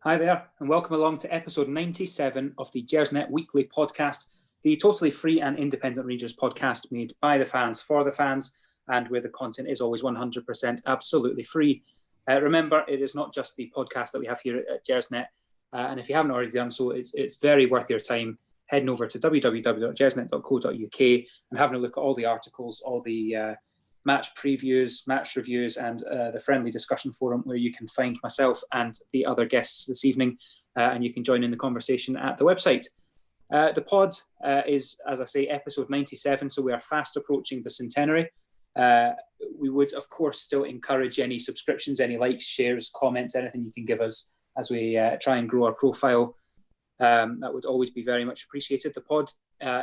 Hi there, and welcome along to episode 97 of the Gersnet Weekly Podcast, the totally free and independent Rangers podcast made by the fans for the fans, and where the content is always 100% absolutely free. Remember, it is not just the podcast that we have here at Gersnet, and if you haven't already done so, it's very worth your time heading over to www.gersnet.co.uk and having a look at all the articles, all the match previews, match reviews, and the friendly discussion forum where you can find myself and the other guests this evening, and you can join in the conversation at the website. The pod is, as I say, episode 97, so we are fast approaching the centenary. We would, of course, still encourage any subscriptions, any likes, shares, comments, anything you can give us as we try and grow our profile. That would always be very much appreciated. The pod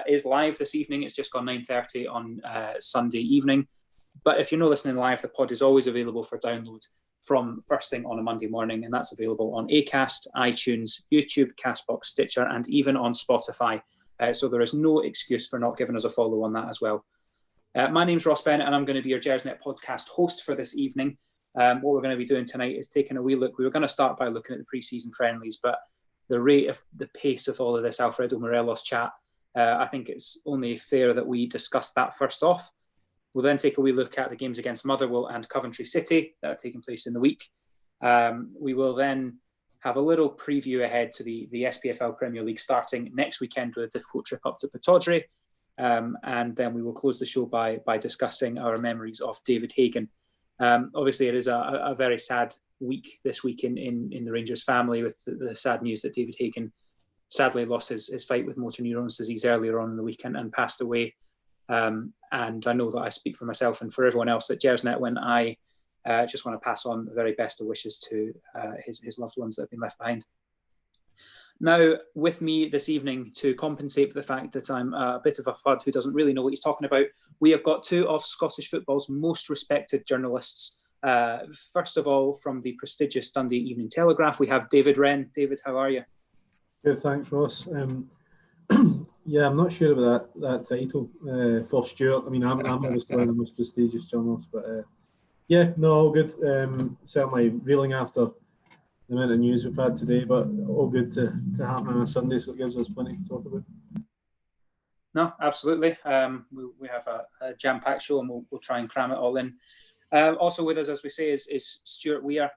is live this evening. It's just gone 9:30 on Sunday evening. But if you're not listening live, the pod is always available for download from first thing on a Monday morning, and that's available on Acast, iTunes, YouTube, Castbox, Stitcher, and even on Spotify. So there is no excuse for not giving us a follow on that as well. My name's Ross Bennett, and I'm going to be your Gersnet podcast host for this evening. What we're going to be doing tonight is taking a wee look. We were going to start by looking at the pre-season friendlies, but the pace of all of this Alfredo Morelos chat, I think it's only fair that we discuss that first off. We'll then take a wee look at the games against Motherwell and Coventry City that are taking place in the week. We will then have a little preview ahead to the SPFL Premier League starting next weekend with a difficult trip up to Pataudry. And then we will close the show by discussing our memories of David Hagen. Obviously, it is a very sad week this week in the Rangers family, with the sad news that David Hagen sadly lost his fight with motor neurons disease earlier on in the weekend and passed away. And I know that I speak for myself and for everyone else at Gersnet when I just want to pass on the very best of wishes to his loved ones that have been left behind. Now, with me this evening to compensate for the fact that I'm a bit of a fud who doesn't really know what he's talking about, we have got two of Scottish football's most respected journalists. First of all, from the prestigious Dundee Evening Telegraph, we have David Wren. David, how are you? Good, thanks, Ross. Yeah, I'm not sure about that title for Stewart. I mean, I'm obviously one of the most prestigious journalists, but yeah, no, all good. Certainly reeling after the amount of news we've had today, but all good to happen on a Sunday, so it gives us plenty to talk about. No, absolutely. We have a jam-packed show, and we'll try and cram it all in. Also with us, as we say, is Stuart Weir.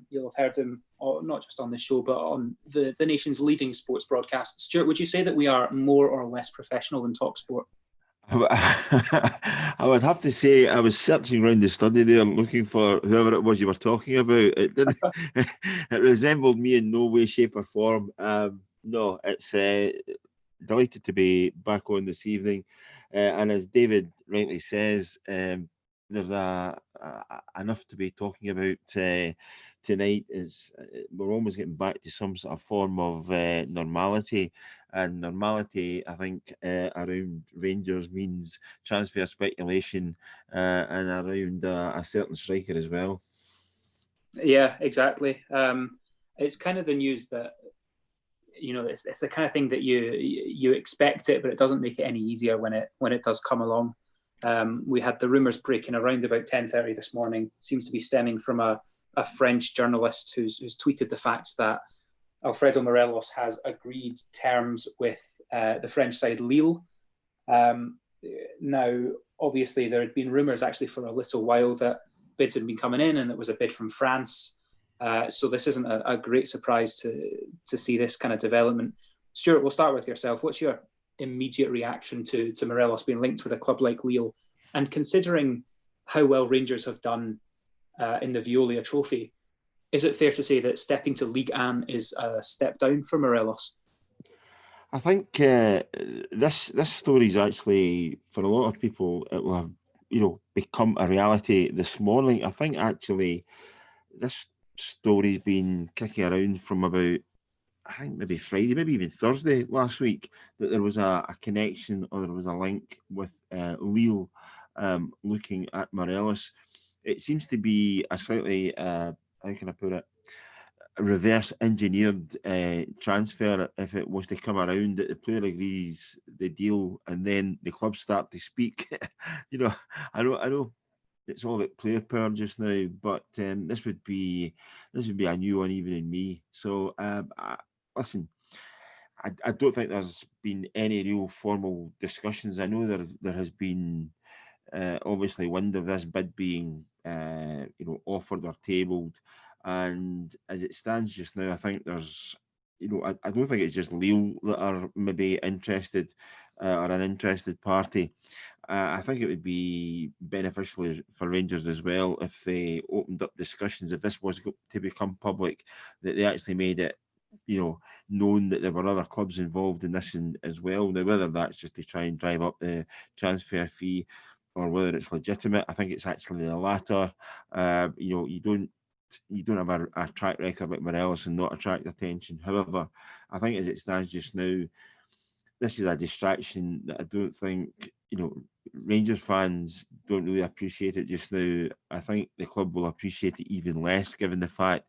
You'll have heard him not just on this show, but on the nation's leading sports broadcast. Stuart, would you say that we are more or less professional than TalkSport? I would have to say I was searching around the study there looking for whoever it was you were talking about. It didn't. It resembled me in no way, shape or form. No, it's delighted to be back on this evening. And as David rightly says, there's enough to be talking about tonight. We're almost getting back to some sort of form of normality, and normality, I think, around Rangers means transfer speculation and around a certain striker as well. Yeah, exactly. It's kind of the news that, you know, it's the kind of thing that you expect it, but it doesn't make it any easier when it does come along. We had the rumours breaking around about 10:30 this morning. Seems to be stemming from a French journalist who's tweeted the fact that Alfredo Morelos has agreed terms with the French side Lille. Now, obviously, there had been rumours actually for a little while that bids had been coming in, and it was a bid from France. So this isn't a great surprise to see this kind of development. Stuart, we'll start with yourself. What's your immediate reaction to Morelos being linked with a club like Lille, and considering how well Rangers have done in the Veolia Trophy, is it fair to say that stepping to Ligue 1 is a step down for Morelos? I think this story is actually, for a lot of people, it will have become a reality this morning. I think actually this story's been kicking around from about, I think maybe Friday, maybe even Thursday last week, that there was a connection, or there was a link with Lille looking at Morelos. It seems to be a slightly, how can I put it, reverse engineered transfer. If it was to come around, that the player agrees the deal and then the club start to speak. I know it's all about player power just now. But this would be a new one even in me. So listen, I don't think there's been any real formal discussions. I know there has been obviously wind of this bid being offered or tabled, and as it stands just now, I think there's I don't think it's just Lille that are maybe interested or an interested party. I think it would be beneficial for Rangers as well if they opened up discussions, if this was to become public, that they actually made it known that there were other clubs involved in this as well. Now, whether that's just to try and drive up the transfer fee or whether it's legitimate, I think it's actually the latter. You don't have a track record like Morelos and not attract attention. However, I think as it stands just now, this is a distraction that I don't think, Rangers fans don't really appreciate it just now. I think the club will appreciate it even less given the fact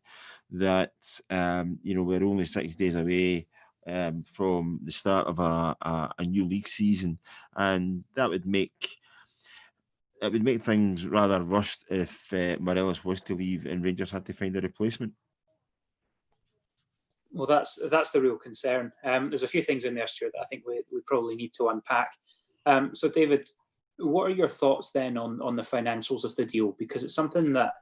that, we're only 6 days away from the start of a new league season. And that would make things rather rushed if Morelos was to leave and Rangers had to find a replacement. Well, that's the real concern. There's a few things in there, Stuart, that I think we probably need to unpack. So, David, what are your thoughts then on the financials of the deal? Because it's something that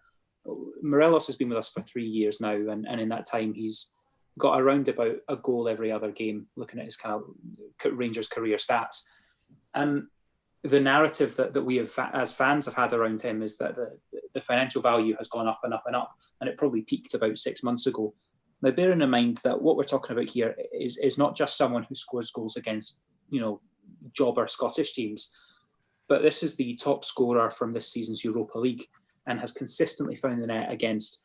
Morelos has been with us for 3 years now, and in that time he's got around about a goal every other game, looking at his kind of Rangers career stats. And the narrative that we have as fans have had around him is that the financial value has gone up and up and up, and it probably peaked about 6 months ago. Now, bearing in mind that what we're talking about here is not just someone who scores goals against, jobber Scottish teams, but this is the top scorer from this season's Europa League and has consistently found the net against,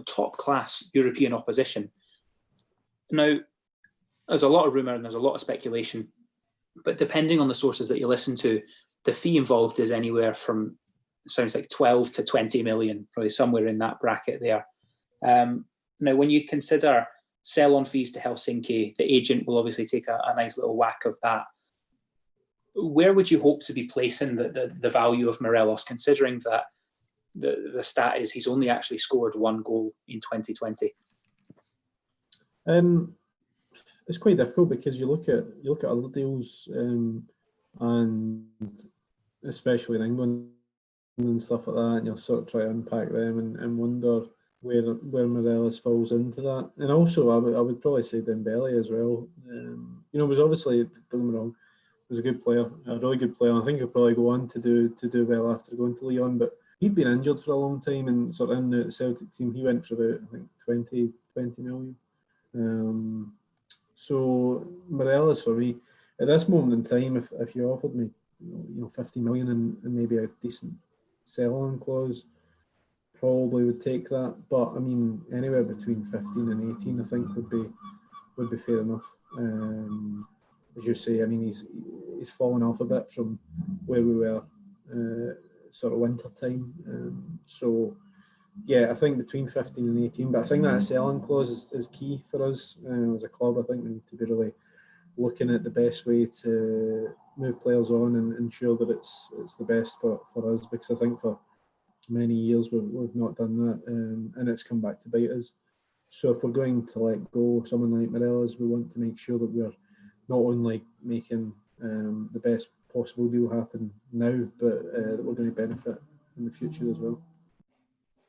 top class European opposition. Now, there's a lot of rumour and there's a lot of speculation, but depending on the sources that you listen to, the fee involved is anywhere from, sounds like 12 to 20 million, probably somewhere in that bracket there. Now, when you consider sell-on fees to Helsinki, the agent will obviously take a nice little whack of that. Where would you hope to be placing the value of Morelos, considering that the stat is he's only actually scored one goal in 2020? It's quite difficult because you look at other deals, and especially in England and stuff like that, and you'll sort of try to unpack them and wonder where Morelos falls into that. And also, I would probably say Dembele as well. Was obviously, don't get me wrong, was a good player, a really good player. I think he'll probably go on to do well after going to Lyon, but he'd been injured for a long time and sort of in the Celtic team. He went for about, I think, 20 million. So Morelos for me, at this moment in time, if you offered me, 50 million and maybe a decent sell-on clause, probably would take that. But I mean, anywhere between 15 and 18, I think would be fair enough. As you say, I mean, he's fallen off a bit from where we were sort of winter time. So yeah, I think between 15 and 18. But I think that selling clause is key for us as a club. I think we need to be really looking at the best way to move players on and ensure that it's the best for us, because I think for many years we've not done that, and it's come back to bite us. So if we're going to let go someone like Morelos, we want to make sure that we're not only making the best possible deal happen now, but that we're going to benefit in the future as well.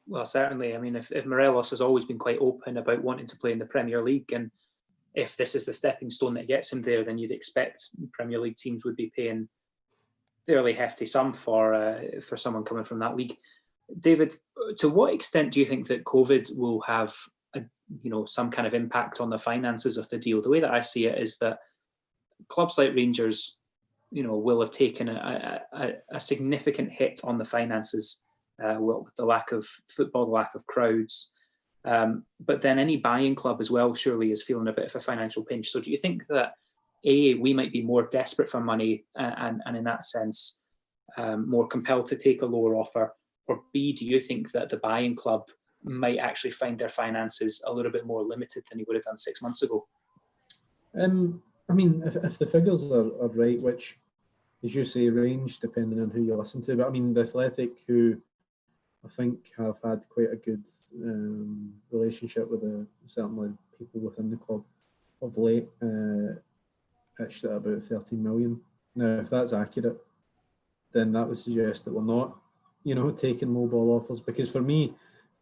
Well, certainly. I mean, if Morelos has always been quite open about wanting to play in the Premier League, and if this is the stepping stone that gets him there, then you'd expect Premier League teams would be paying fairly hefty sum for someone coming from that league. David, to what extent do you think that COVID will have some kind of impact on the finances of the deal? The way that I see it is that clubs like Rangers, will have taken a significant hit on the finances with the lack of football, the lack of crowds. But then any buying club as well surely is feeling a bit of a financial pinch. So do you think that A, we might be more desperate for money and in that sense more compelled to take a lower offer? Or B, do you think that the buying club might actually find their finances a little bit more limited than he would have done 6 months ago? I mean, if the figures are right, which as you say, range depending on who you listen to. But I mean, the Athletic, who I think have had quite a good relationship with certainly people within the club of late, pitched at about 13 million. Now, if that's accurate, then that would suggest that we're not, taking low ball offers, because for me,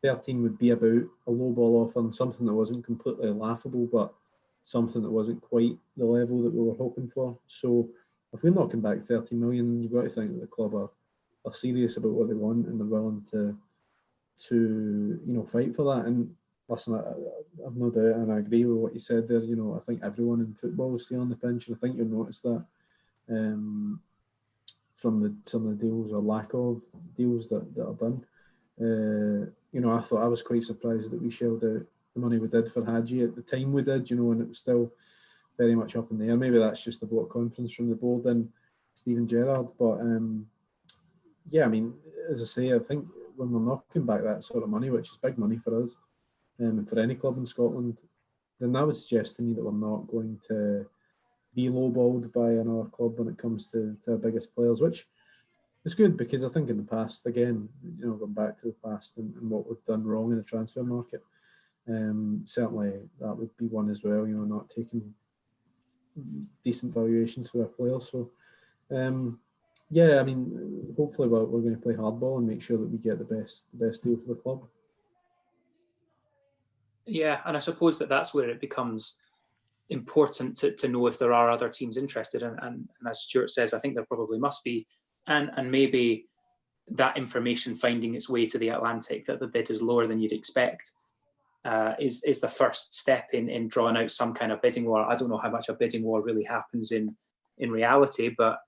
13 would be about a low ball offer and something that wasn't completely laughable, but something that wasn't quite the level that we were hoping for. So if we're knocking back 13 million, you've got to think that the club are serious about what they want and they're willing to fight for that. And listen, I've no doubt, and I agree with what you said there. I think everyone in football is still on the pinch, and I think you'll notice that from some of the deals or lack of deals that are done. I thought I was quite surprised that we shelled out the money we did for Hadji at the time we did, and it was still very much up in the air. Maybe that's just the vote conference from the board and Stephen Gerrard. But I mean, as I say, I think when we're knocking back that sort of money, which is big money for us and for any club in Scotland, then that would suggest to me that we're not going to be lowballed by another club when it comes to our biggest players, which is good, because I think in the past, again, going back to the past and what we've done wrong in the transfer market, certainly that would be one as well, not taking decent valuations for our players. So, I mean, hopefully we're going to play hardball and make sure that we get the best deal for the club. Yeah, and I suppose that's where it becomes important to know if there are other teams interested. And as Stuart says, I think there probably must be. And maybe that information finding its way to the Atlantic, that the bid is lower than you'd expect, is the first step in drawing out some kind of bidding war. I don't know how much a bidding war really happens in reality, but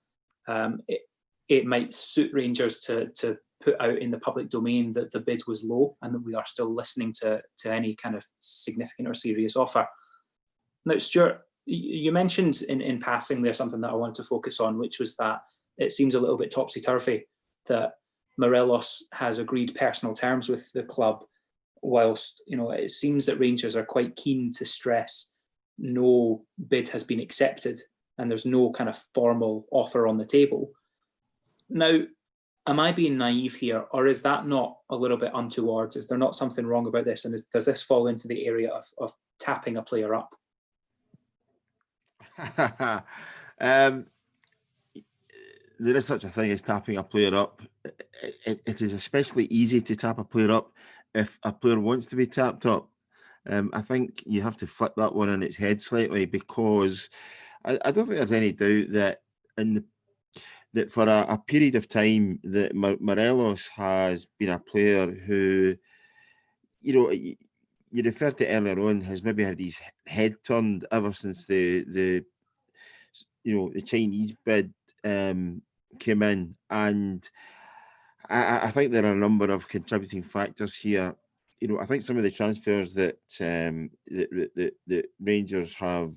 it might suit Rangers to put out in the public domain that the bid was low and that we are still listening to any kind of significant or serious offer. Now, Stuart, you mentioned in passing there something that I want to focus on, which was that it seems a little bit topsy-turvy that Morelos has agreed personal terms with the club, whilst it seems that Rangers are quite keen to stress no bid has been accepted and there's no kind of formal offer on the table. Now, am I being naive here, or is that not a little bit untoward? Is there not something wrong about this? And does this fall into the area of tapping a player up? There is such a thing as tapping a player up. It is especially easy to tap a player up if a player wants to be tapped up. I think you have to flip that one on its head slightly, because I don't think there's any doubt that that for a period of time that Morelos has been a player who, you referred to earlier on, has maybe had his head turned ever since the Chinese bid came in, and I think there are a number of contributing factors here. I think some of the transfers that that Rangers have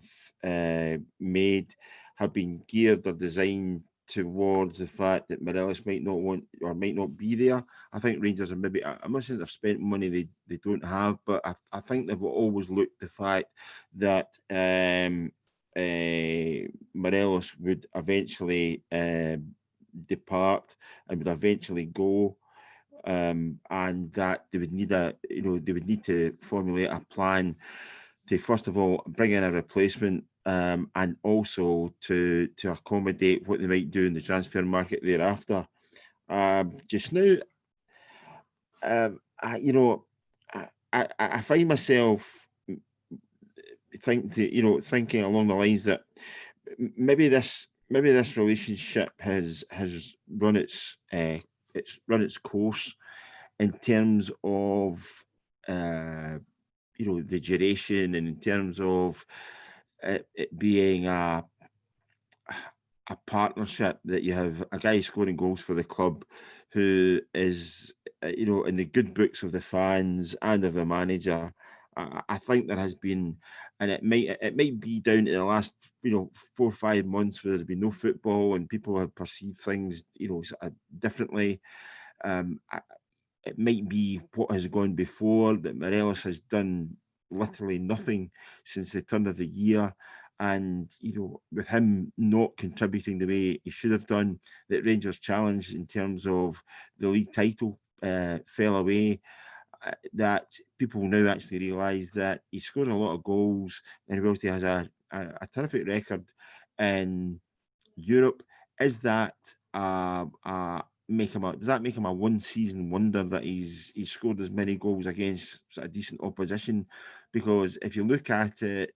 made have been geared or designed towards the fact that Morelos might not want or might not be there. I think Rangers are maybe, I'm not saying they've spent money they don't have, but I think they've always looked the fact that Morelos would eventually depart and would eventually go, and that they would need to formulate a plan to, first of all, bring in a replacement, and also to accommodate what they might do in the transfer market thereafter. Just now, I find myself thinking along the lines that maybe this relationship has run its course in terms of the duration, and in terms of it being a partnership, that you have a guy scoring goals for the club who is in the good books of the fans and of the manager. I think there has been, and it might be down to the last 4 or 5 months where there's been no football and people have perceived things differently. It might be what has gone before, that Morelos has done literally nothing since the turn of the year, And, with him not contributing the way he should have done, that Rangers' challenge in terms of the league title fell away. That people now actually realise that he scored a lot of goals, and whilst he has a terrific record in Europe, is that does that make him a one season wonder that he's scored as many goals against sort of decent opposition? Because if you look at it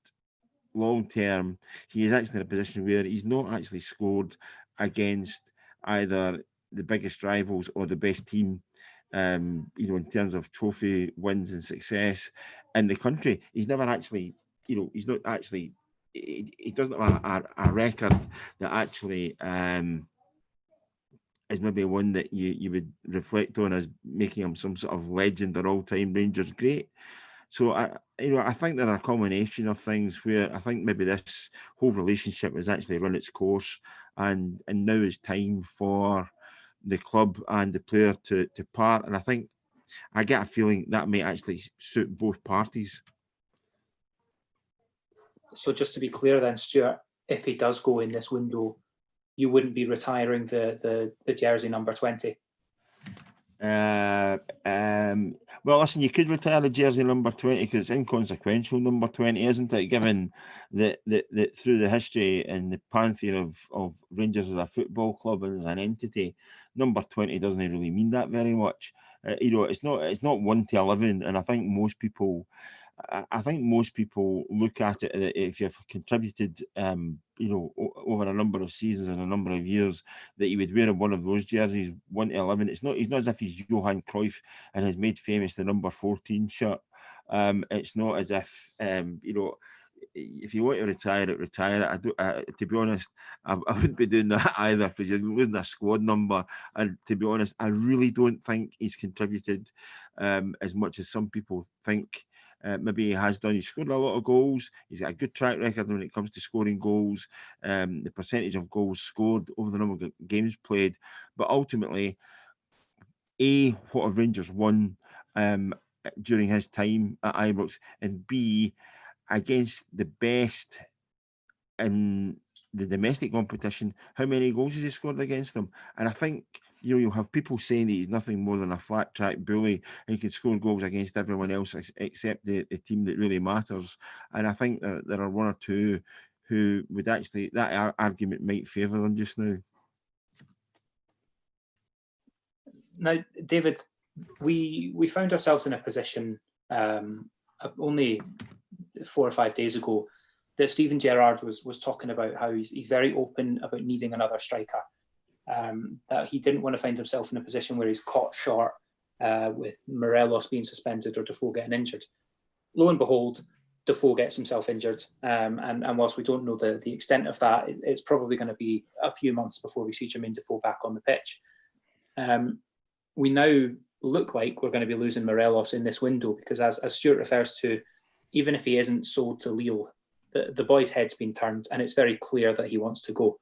long term, he is actually in a position where he's not actually scored against either the biggest rivals or the best team. In terms of trophy wins and success in the country, he's never actually, he's not actually, he doesn't have a record that actually is maybe one that you would reflect on as making him some sort of legend or all-time Rangers great. So I think there are a combination of things where I think maybe this whole relationship has actually run its course, and now is time for the club and the player to part. And I get a feeling that may actually suit both parties. So just to be clear then, Stuart, if he does go in this window, you wouldn't be retiring the jersey number 20? Well, listen, you could retire the jersey number 20 because it's inconsequential, number 20, isn't it? Given that through the history and the pantheon of Rangers as a football club and as an entity, number 20 doesn't really mean that very much. It's not 1 to 11, and I think most people look at it that if you've contributed, over a number of seasons and a number of years, that you would wear one of those jerseys 1 to 11. He's not as if he's Johan Cruyff and has made famous the number 14 shirt. It's not as if if you want to retire it. To be honest, I wouldn't be doing that either, because you're losing a squad number. And to be honest, I really don't think he's contributed as much as some people think. Maybe he has done. He's scored a lot of goals. He's got a good track record when it comes to scoring goals. The percentage of goals scored over the number of games played. But ultimately, what have Rangers won during his time at Ibrox? And B, against the best in the domestic competition, how many goals has he scored against them? And I think you'll have people saying that he's nothing more than a flat track bully and he can score goals against everyone else except the team that really matters. And I think there are one or two who would actually, that argument might favour them just now. Now, David, we found ourselves in a position only 4 or 5 days ago that Steven Gerrard was talking about how he's very open about needing another striker. That he didn't want to find himself in a position where he's caught short with Morelos being suspended or Defoe getting injured. Lo and behold, Defoe gets himself injured, and whilst we don't know the extent of that, it's probably going to be a few months before we see Jermaine Defoe back on the pitch. We now look like we're going to be losing Morelos in this window because, as Stuart refers to, even if he isn't sold to Lille, the boy's head's been turned and it's very clear that he wants to go.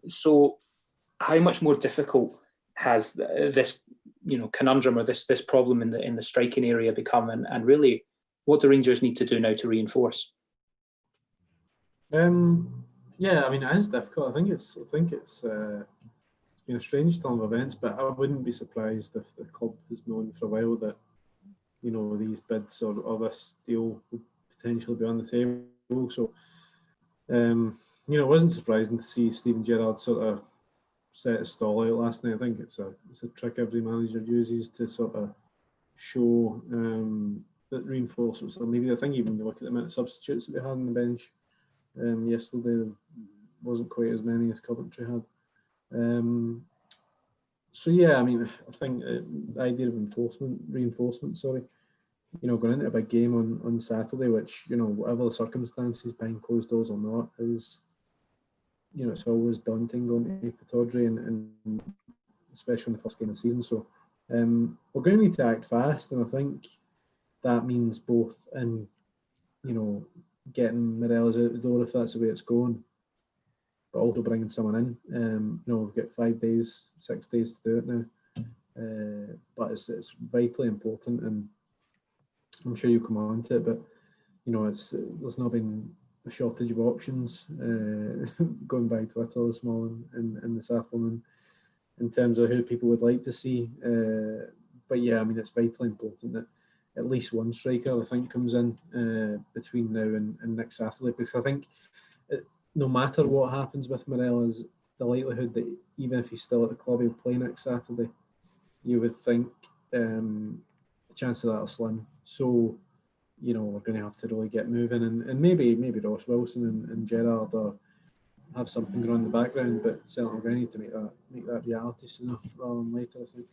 So how much more difficult has this conundrum or this problem in the striking area become, and really what do Rangers need to do now to reinforce? Yeah, I mean, it is difficult. I think it's been a strange turn of events, but I wouldn't be surprised if the club has known for a while that these bids or this deal would potentially be on the table. So it wasn't surprising to see Steven Gerrard sort of set his stall out last night. I think it's a trick every manager uses to sort of show that reinforcements are needed. I think even when you look at the amount of substitutes that they had on the bench yesterday, there wasn't quite as many as Coventry had. So yeah, I mean, I think the idea of reinforcement, going into a big game on Saturday, which, whatever the circumstances behind closed doors or not, is, it's always daunting going to Pittodrie and especially in the first game of the season. So we're going to need to act fast, and I think that means both in, getting Morelos out the door if that's the way it's going, but also bringing someone in. We've got 5 days, 6 days to do it now. But it's vitally important, and I'm sure you'll come on to it, but there's not been a shortage of options. Going by Twitter this morning and this afternoon, in terms of who people would like to see. But yeah, I mean, it's vitally important that at least one striker, I think, comes in between now and next Saturday, because I think no matter what happens with Morelos, the likelihood that even if he's still at the club, he'll play next Saturday, you would think the chance of that are slim. So, you know, we're going to have to really get moving, and maybe Ross Wilson and Gerrard have something going on in the background, but certainly we're going to need to make that reality sooner rather than later, I think.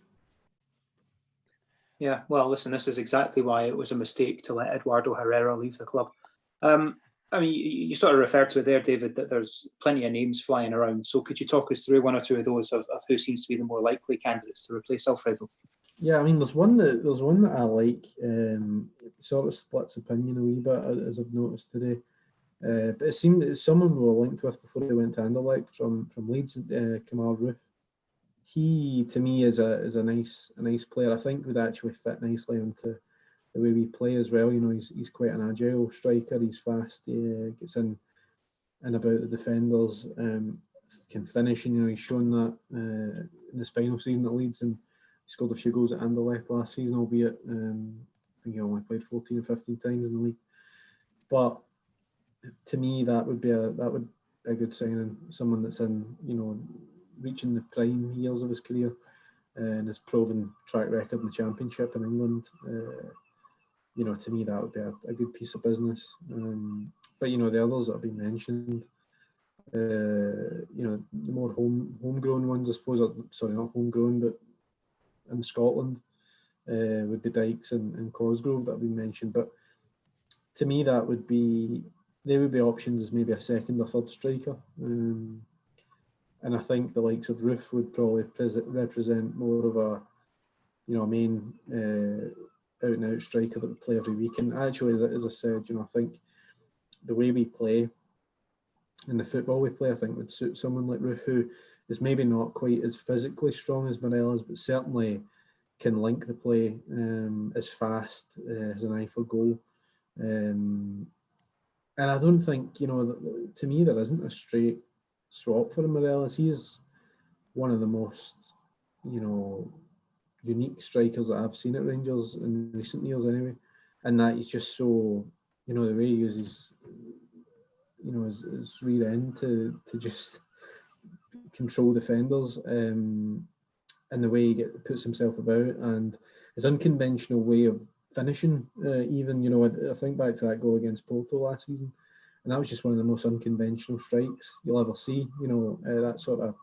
Yeah, well, listen, this is exactly why it was a mistake to let Eduardo Herrera leave the club. I mean, you sort of referred to it there, David, that there's plenty of names flying around. So could you talk us through one or two of those of who seems to be the more likely candidates to replace Alfredo? Yeah, I mean, there's one that I like. Sort of splits opinion a wee bit, as I've noticed today. But it seemed that someone we were linked with before he went to Anderlecht from Leeds, Kamal Roof. He, to me, is a nice player. I think would actually fit nicely into the way we play as well. You know, he's quite an agile striker. He's fast. He gets in and about the defenders. Can finish, and you know, he's shown that in his final season at Leeds, and he scored a few goals at Anderlecht last season, albeit I think he only played 14 or 15 times in the league. But to me, that would be a good signing. Someone that's in, you know, reaching the prime years of his career and his proven track record in the Championship in England. You know, to me, that would be a good piece of business. But you know, the others that have been mentioned, you know, the more homegrown ones, I suppose. Sorry, not homegrown, but in Scotland, would be Dykes and Cosgrove that have been mentioned. But to me, they would be options as maybe a second or third striker. And I think the likes of Roof would probably represent more of a, you know, a main out and out striker that would play every week. And actually, as I said, you know, I think the way we play and the football we play, I think would suit someone like Roof, who is maybe not quite as physically strong as Morelos, but certainly can link the play, is fast, has an eye for goal. And I don't think, you know, to me, there isn't a straight swap for Morelos. He's one of the most, you know, unique strikers that I've seen at Rangers in recent years anyway. And that he's just so, you know, the way he uses, you know, his rear end to just control defenders, and the way he puts himself about, and his unconventional way of finishing, even, you know, I think back to that goal against Porto last season, and that was just one of the most unconventional strikes you'll ever see. You know, that sort of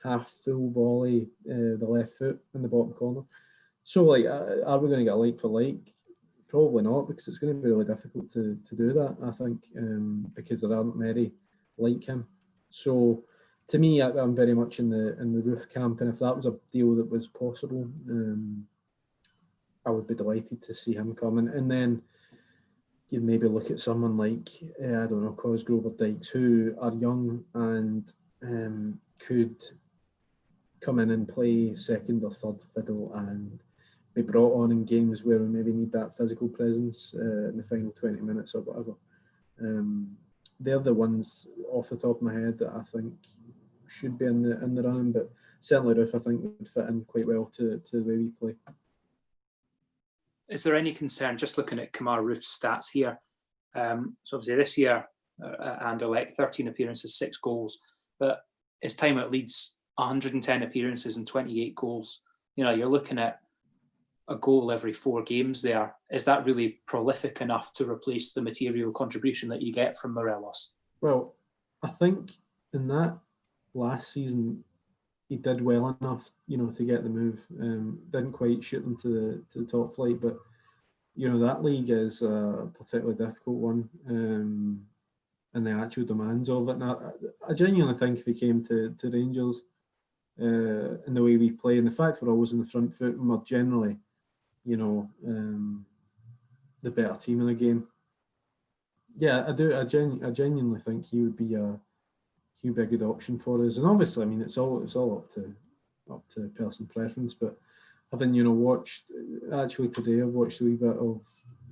half full volley, the left foot in the bottom corner. So, like, are we going to get a like for like? Probably not, because it's going to be really difficult to do that, I think, because there aren't many like him. So, to me, I'm very much in the Roof camp, and if that was a deal that was possible, I would be delighted to see him come. And then you'd maybe look at someone like, I don't know, Cosgrove or Dykes, who are young and could come in and play second or third fiddle and be brought on in games where we maybe need that physical presence in the final 20 minutes or whatever. They're the ones off the top of my head that I think should be in the running, but certainly Roof, I think, would fit in quite well to the way we play. Is there any concern, just looking at Kamar Roof's stats here? So obviously this year, Anderlecht, 13 appearances, 6 goals, but his time at Leeds, 110 appearances and 28 goals. You know, you're looking at a goal every 4 games there. Is that really prolific enough to replace the material contribution that you get from Morelos? Well, I think in that last season, he did well enough, you know, to get the move. Didn't quite shoot them to the top flight, but you know, that league is a particularly difficult one, and the actual demands of it. Now, I genuinely think if he came to Rangers, and the way we play, and the fact we're always in the front foot, and we're generally, you know, the better team in the game. Yeah, I do. I genuinely think he would be a good option for us. And obviously, I mean, it's all up to personal preference. But having, you know, watched actually today, I've watched a wee bit of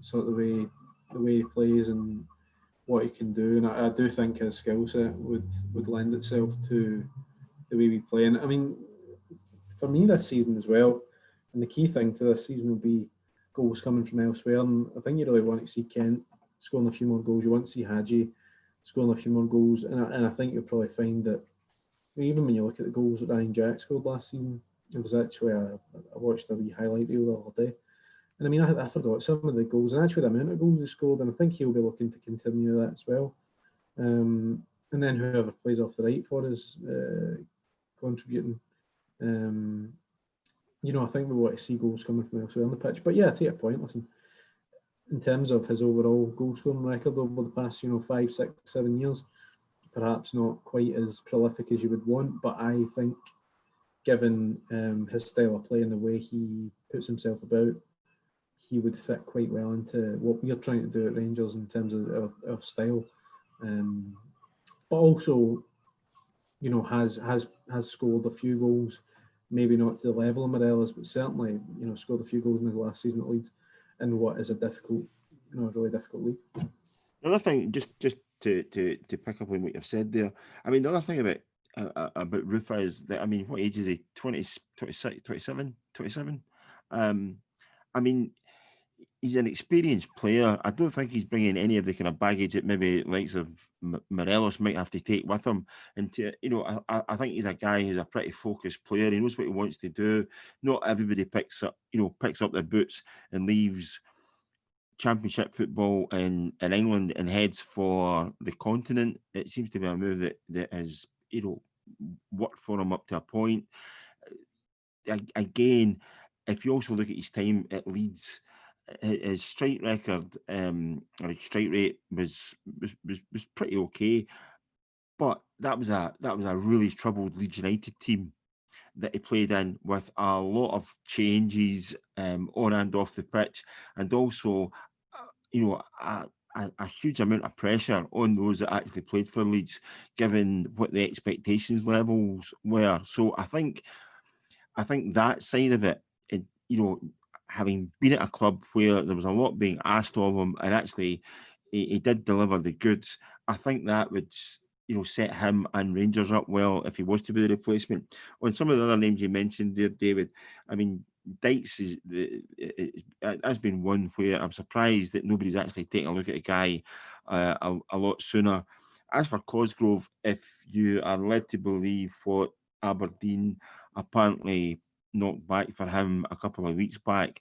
sort of the way he plays, and what he can do, and I do think his skill set would lend itself to the way we play. And I mean, for me this season as well, and the key thing to this season will be goals coming from elsewhere. And I think you really want to see Kent scoring a few more goals. You want to see Hadji scoring a few more goals, and I think you'll probably find that even when you look at the goals that Ryan Jack scored last season, it was actually I watched a wee highlight reel the other day. And I mean, I forgot some of the goals, and actually the amount of goals he scored, and I think he'll be looking to continue that as well. And then whoever plays off the right for us, contributing. I think we want to see goals coming from elsewhere on the pitch. But yeah, I take your point. Listen, in terms of his overall goal scoring record over the past, 5, 6, 7 years, perhaps not quite as prolific as you would want. But I think, given his style of play and the way he puts himself about, he would fit quite well into what we're trying to do at Rangers in terms of our style. But also, has scored a few goals, maybe not to the level of Morelos, but certainly, scored a few goals in his last season at Leeds in what is a difficult, really difficult league. Another thing, just to pick up on what you've said there, I mean, the other thing about Rufa is that, I mean, what age is he? 20, 26, 27? I mean, he's an experienced player. I don't think he's bringing any of the kind of baggage that maybe likes of Morelos might have to take with him. And I think he's a guy who's a pretty focused player. He knows what he wants to do. Not everybody picks up their boots and leaves Championship football in England and heads for the continent. It seems to be a move that has worked for him up to a point. Again, if you also look at his time at Leeds, his strike record or his strike rate was pretty okay, but that was a really troubled Leeds United team that he played in, with a lot of changes on and off the pitch, and also a huge amount of pressure on those that actually played for Leeds, given what the expectations levels were. So I think that side of it, having been at a club where there was a lot being asked of him, and actually he did deliver the goods, I think that would set him and Rangers up well if he was to be the replacement. On some of the other names you mentioned there, David, I mean, Dykes has been one where I'm surprised that nobody's actually taken a look at a guy a lot sooner. As for Cosgrove, if you are led to believe what Aberdeen apparently knocked back for him a couple of weeks back,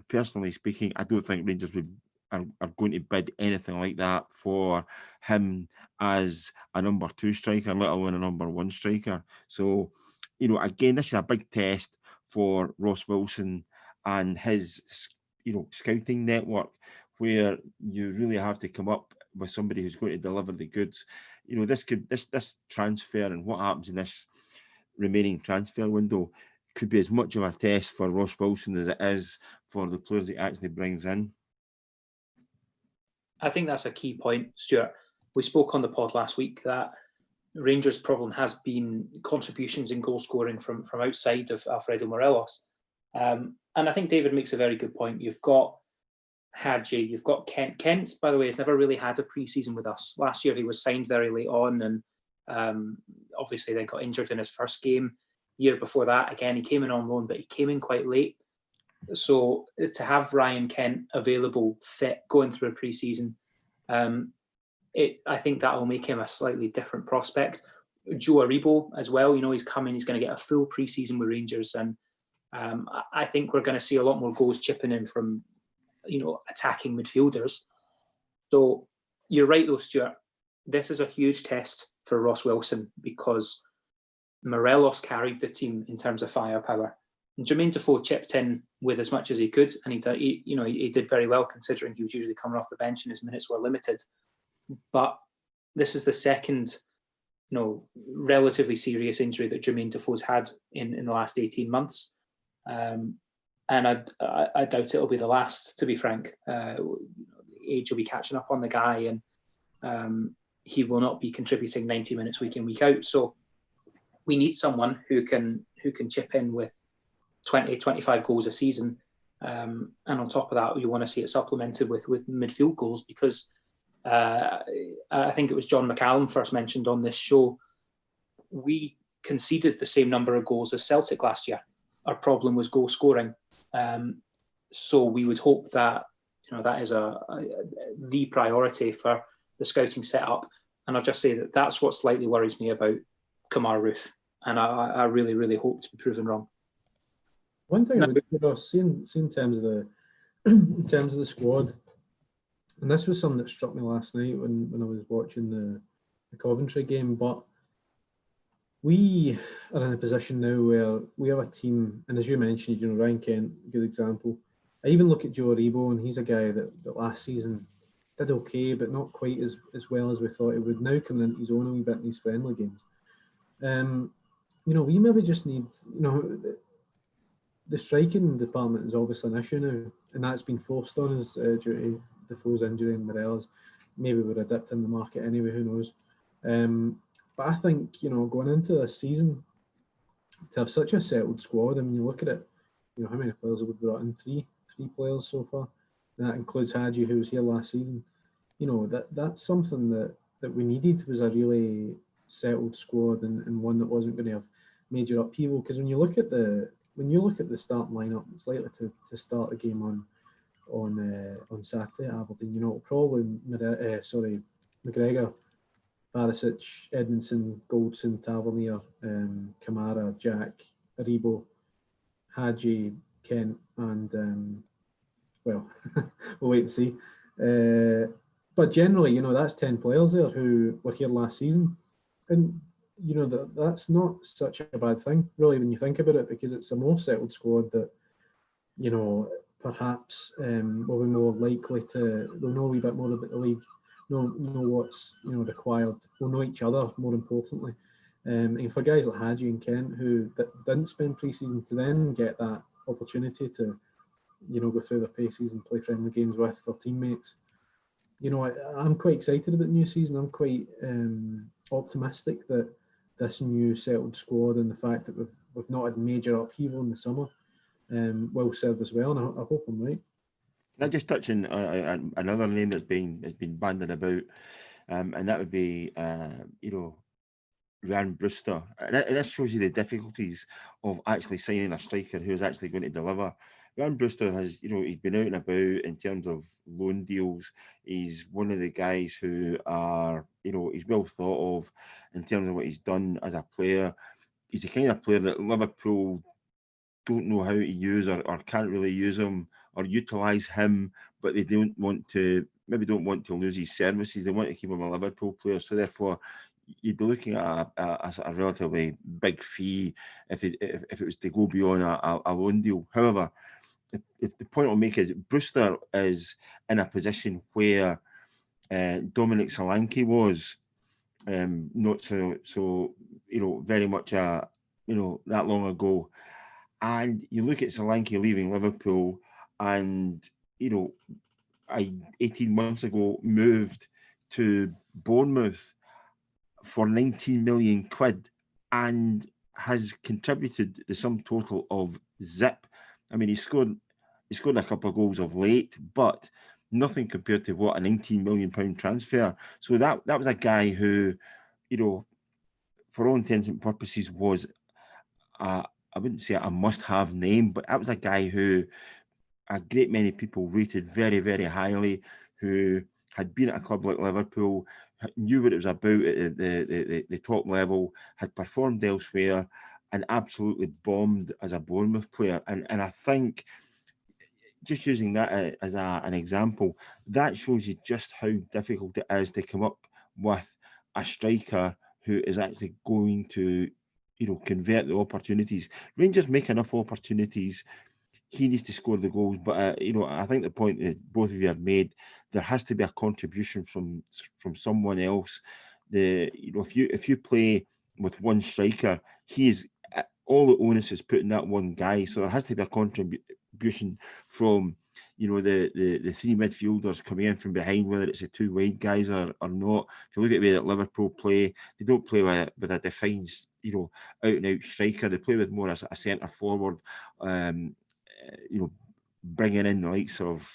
personally speaking, I don't think Rangers are going to bid anything like that for him as a number 2 striker, let alone a number 1 striker. So, again, this is a big test for Ross Wilson and his, scouting network, where you really have to come up with somebody who's going to deliver the goods. This transfer and what happens in this remaining transfer window could be as much of a test for Ross Wilson as it is for the players he actually brings in. I think that's a key point, Stuart. We spoke on the pod last week that Rangers' problem has been contributions in goal scoring from outside of Alfredo Morelos. And I think David makes a very good point. You've got Hadji, you've got Kent. Kent, by the way, has never really had a pre-season with us. Last year he was signed very late on, and obviously then got injured in his first game. Year before that, again, he came in on loan, but he came in quite late. So to have Ryan Kent available, fit, going through a pre-season, I think that will make him a slightly different prospect. Joe Aribo as well, he's coming, he's going to get a full pre-season with Rangers, and I think we're going to see a lot more goals chipping in from, attacking midfielders. So you're right though, Stuart. This is a huge test for Ross Wilson, because Morelos carried the team in terms of firepower. And Jermaine Defoe chipped in with as much as he could, and he did very well, considering he was usually coming off the bench and his minutes were limited. But this is the second, relatively serious injury that Jermaine Defoe's had in the last 18 months. And I doubt it'll be the last, to be frank. Age will be catching up on the guy, and he will not be contributing 90 minutes week in, week out. So we need someone who can chip in with 20, 25 goals a season. And on top of that, you want to see it supplemented with midfield goals, because I think it was John McCallum first mentioned on this show, we conceded the same number of goals as Celtic last year. Our problem was goal scoring. So we would hope that that is the priority for the scouting setup. And I'll just say that that's what slightly worries me about Kamar Ruth. And I really, really hope to be proven wrong. One thing I would see in terms of the squad, and this was something that struck me last night when I was watching the Coventry game, but we are in a position now where we have a team, and as you mentioned, Ryan Kent, good example. I even look at Joe Aribo, and he's a guy that last season did okay, but not quite as well as we thought he would. Now coming into his own a wee bit in these friendly games. We maybe just need, the striking department is obviously an issue now, and that's been forced on us due to Defoe's injury and Morelos. Maybe we're adept in the market anyway, who knows. But I think, going into this season, to have such a settled squad, I mean, you look at it, how many players have we brought in? Three players so far. And that includes Hadji, who was here last season. That's something that we needed, was a really settled squad and one that wasn't going to have major upheaval. Because when you look at the starting lineup, it's likely to start the game on Saturday at Aberdeen. Probably McGregor, Barisic, Edmondson, Goldson, Tavernier, Kamara, Jack, Aribo, Hadji, Kent, and we'll wait and see. But generally, that's 10 players there who were here last season, and that's not such a bad thing, really, when you think about it, because it's a more settled squad that, perhaps will be more likely to. They'll know a wee bit more about the league, know what's required. We'll know each other, more importantly. And for guys like Hadji and Kent, who didn't spend pre-season, to then get that opportunity to, go through their paces and play friendly games with their teammates. I'm quite excited about the new season. I'm quite optimistic that this new settled squad and the fact that we've not had major upheaval in the summer will serve us well, and I hope I'm right. Can I just touch on another name that's been bandied about, and that would be Ryan Brewster. And this shows you the difficulties of actually signing a striker who is actually going to deliver. Ryan Brewster has, he's been out and about in terms of loan deals. He's one of the guys who are, he's well thought of in terms of what he's done as a player. He's the kind of player that Liverpool don't know how to use or can't really use him or utilise him, but they don't want to lose his services. They want to keep him a Liverpool player. So therefore, you'd be looking at a relatively big fee if it was to go beyond a loan deal. However, the point I'll make is Brewster is in a position where Dominic Solanke was not so very much that long ago. And you look at Solanke leaving Liverpool, and 18 months ago moved to Bournemouth for 19 million quid and has contributed the sum total of zip. I mean, he scored a couple of goals of late, but nothing compared to what a 19 million pound transfer. So that was a guy who, for all intents and purposes, was I wouldn't say a must-have name, but that was a guy who a great many people rated very, very highly, who had been at a club like Liverpool, knew what it was about at the top level, had performed elsewhere, and absolutely bombed as a Bournemouth player. And I think, just using that as an example, that shows you just how difficult it is to come up with a striker who is actually going to, convert the opportunities. Rangers make enough opportunities. He needs to score the goals, but I think the point that both of you have made, there has to be a contribution from someone else. If you play with one striker, all the onus is put in that one guy. So there has to be a contribution from the three midfielders coming in from behind, whether it's the two wide guys or not. If you look at the way that Liverpool play, they don't play with a defined out and out striker. They play with more as a centre forward. Bringing in the likes of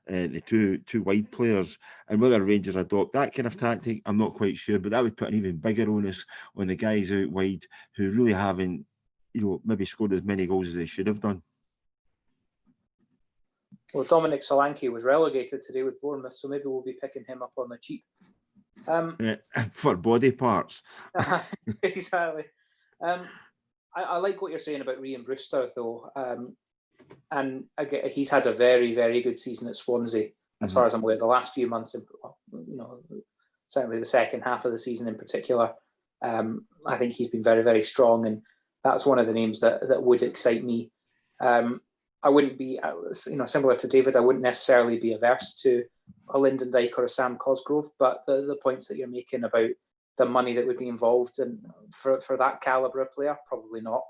the two wide players, and whether Rangers adopt that kind of tactic, I'm not quite sure. But that would put an even bigger onus on the guys out wide who really haven't, maybe scored as many goals as they should have done. Well, Dominic Solanke was relegated today with Bournemouth, so maybe we'll be picking him up on the cheap. For body parts. Exactly. I like what you're saying about Ryan Brewster, though. And again, he's had a very, very good season at Swansea, as far as I'm aware. The last few months, certainly the second half of the season in particular, I think he's been very, very strong, and that's one of the names that would excite me. I wouldn't be, similar to David, I wouldn't necessarily be averse to a Lyndon Dike or a Sam Cosgrove, but the points that you're making about the money that would be involved and for that calibre of player, probably not.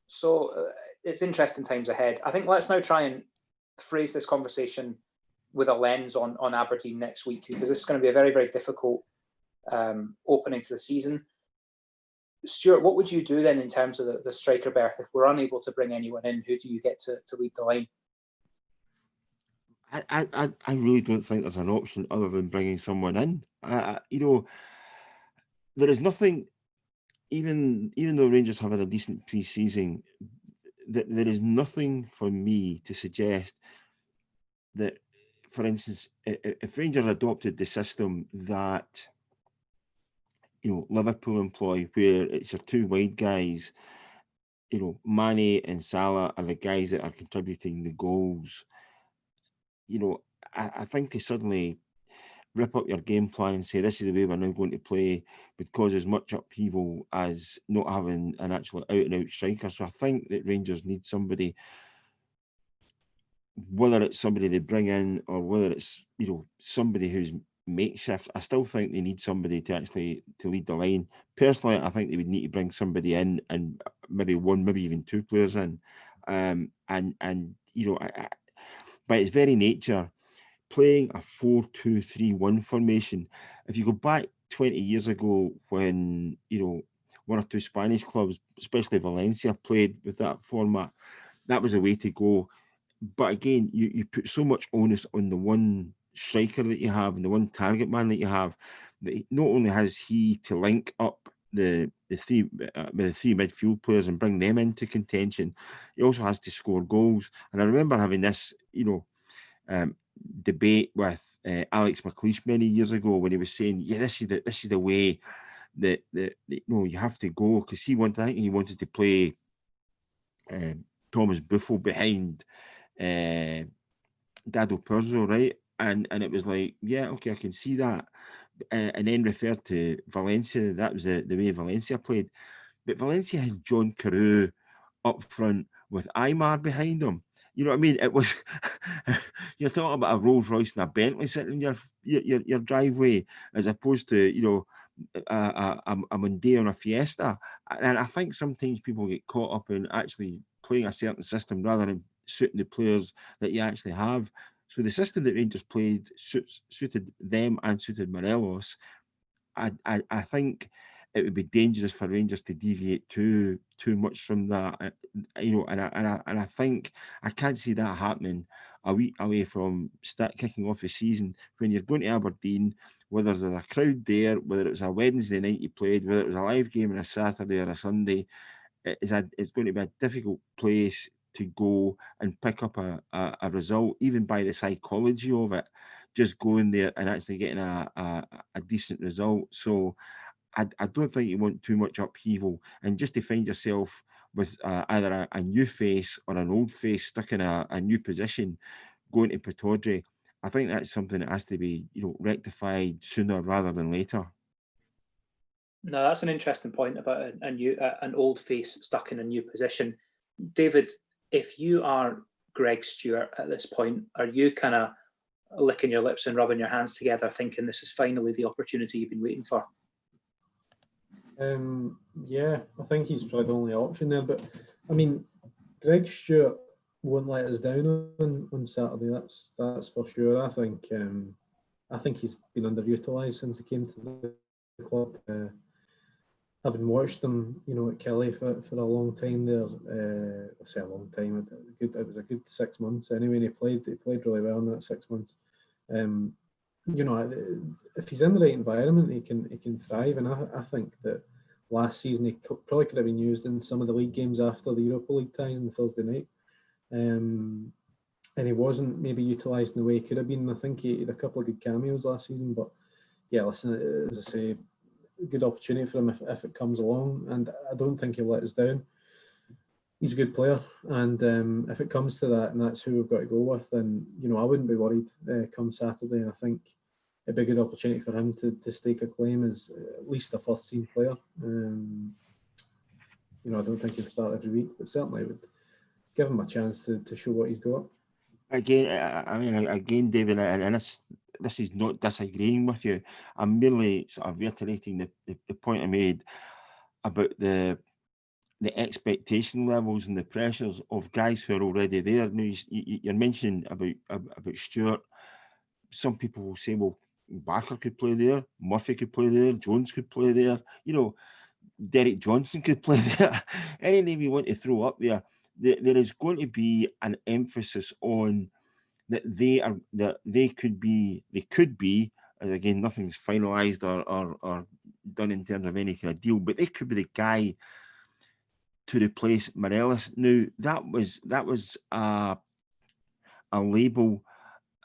So it's interesting times ahead. I think let's now try and phrase this conversation with a lens on Aberdeen next week, because this is going to be a very, very difficult opening to the season. Stuart, what would you do then in terms of the striker berth if we're unable to bring anyone in? Who do you get to lead the line? I really don't think there's an option other than bringing someone in. There is nothing, even though Rangers have had a decent pre-season, there is nothing for me to suggest that, for instance, if Rangers adopted the system that Liverpool employ, where it's your two wide guys, Mane and Salah are the guys that are contributing the goals. I think to suddenly rip up your game plan and say this is the way we're now going to play would cause as much upheaval as not having an actual out-and-out striker. So I think that Rangers need somebody, whether it's somebody they bring in or whether it's somebody who's makeshift. I still think they need somebody to lead the line. Personally, I think they would need to bring somebody in, and maybe one, maybe even two players in, by its very nature, playing a 4-2-3-1 formation. If you go back 20 years ago when one or two Spanish clubs, especially Valencia, played with that format, that was the way to go. But again, you put so much onus on the one striker that you have and the one target man that you have, that not only has he to link up the three midfield players and bring them into contention, he also has to score goals. And I remember having this debate with Alex McLeish many years ago when he was saying, yeah, this is the way that you have to go, because he wanted to play Thomas Buffel behind Dado Perzo, right? And it was like, yeah, okay, I can see that. And then referred to Valencia, that was the way Valencia played. But Valencia has John Carew up front with Aymar behind him. You know what I mean? It was you're talking about a Rolls Royce and a Bentley sitting in your driveway, as opposed to a Mondeo and a Fiesta. And I think sometimes people get caught up in actually playing a certain system rather than suiting the players that you actually have. So the system that Rangers played suited them and suited Morelos. I think it would be dangerous for Rangers to deviate too much from that, and I think I can't see that happening a week away from kicking off the season, when you're going to Aberdeen, whether there's a crowd there, whether it was a Wednesday night you played, whether it was a live game on a Saturday or a Sunday. It's going to be a difficult place to go and pick up a result, even by the psychology of it, just going there and actually getting a decent result. So I don't think you want too much upheaval, and just to find yourself with either a new face or an old face stuck in a new position going to Pittodrie. I think that's something that has to be rectified sooner rather than later. No, that's an interesting point about an old face stuck in a new position. David, if you are Greg Stewart at this point, are you kind of licking your lips and rubbing your hands together, thinking this is finally the opportunity you've been waiting for? Yeah, I think he's probably the only option there. But I mean, Greg Stewart won't let us down on Saturday. That's for sure. I think he's been underutilised since he came to the club. having watched them, at Kelly for a long time there, I say a long time, it was a good 6 months anyway, and he played really well in that 6 months. If he's in the right environment, he can thrive, and I think that last season he probably could have been used in some of the league games after the Europa League ties on Thursday night. And he wasn't maybe utilised in the way he could have been. I think he had a couple of good cameos last season, but yeah, listen, as I say, good opportunity for him if it comes along, and I don't think he'll let us down. He's a good player, and if it comes to that, and that's who we've got to go with, then I wouldn't be worried come Saturday. And I think it'd be a good opportunity for him to stake a claim as at least a first team player. I don't think he'll start every week, but certainly would give him a chance to show what he's got. Again, David, and this is not disagreeing with you. I'm merely sort of reiterating the point I made about the expectation levels and the pressures of guys who are already there. Now, you're mentioning about Stewart. Some people will say, well, Barker could play there, Murphy could play there, Jones could play there, Derek Johnson could play there. Any name you want to throw up there, there is going to be an emphasis on that they could be, and again, nothing's finalised or done in terms of any kind of deal, but they could be the guy to replace Morelos. Now, that was a label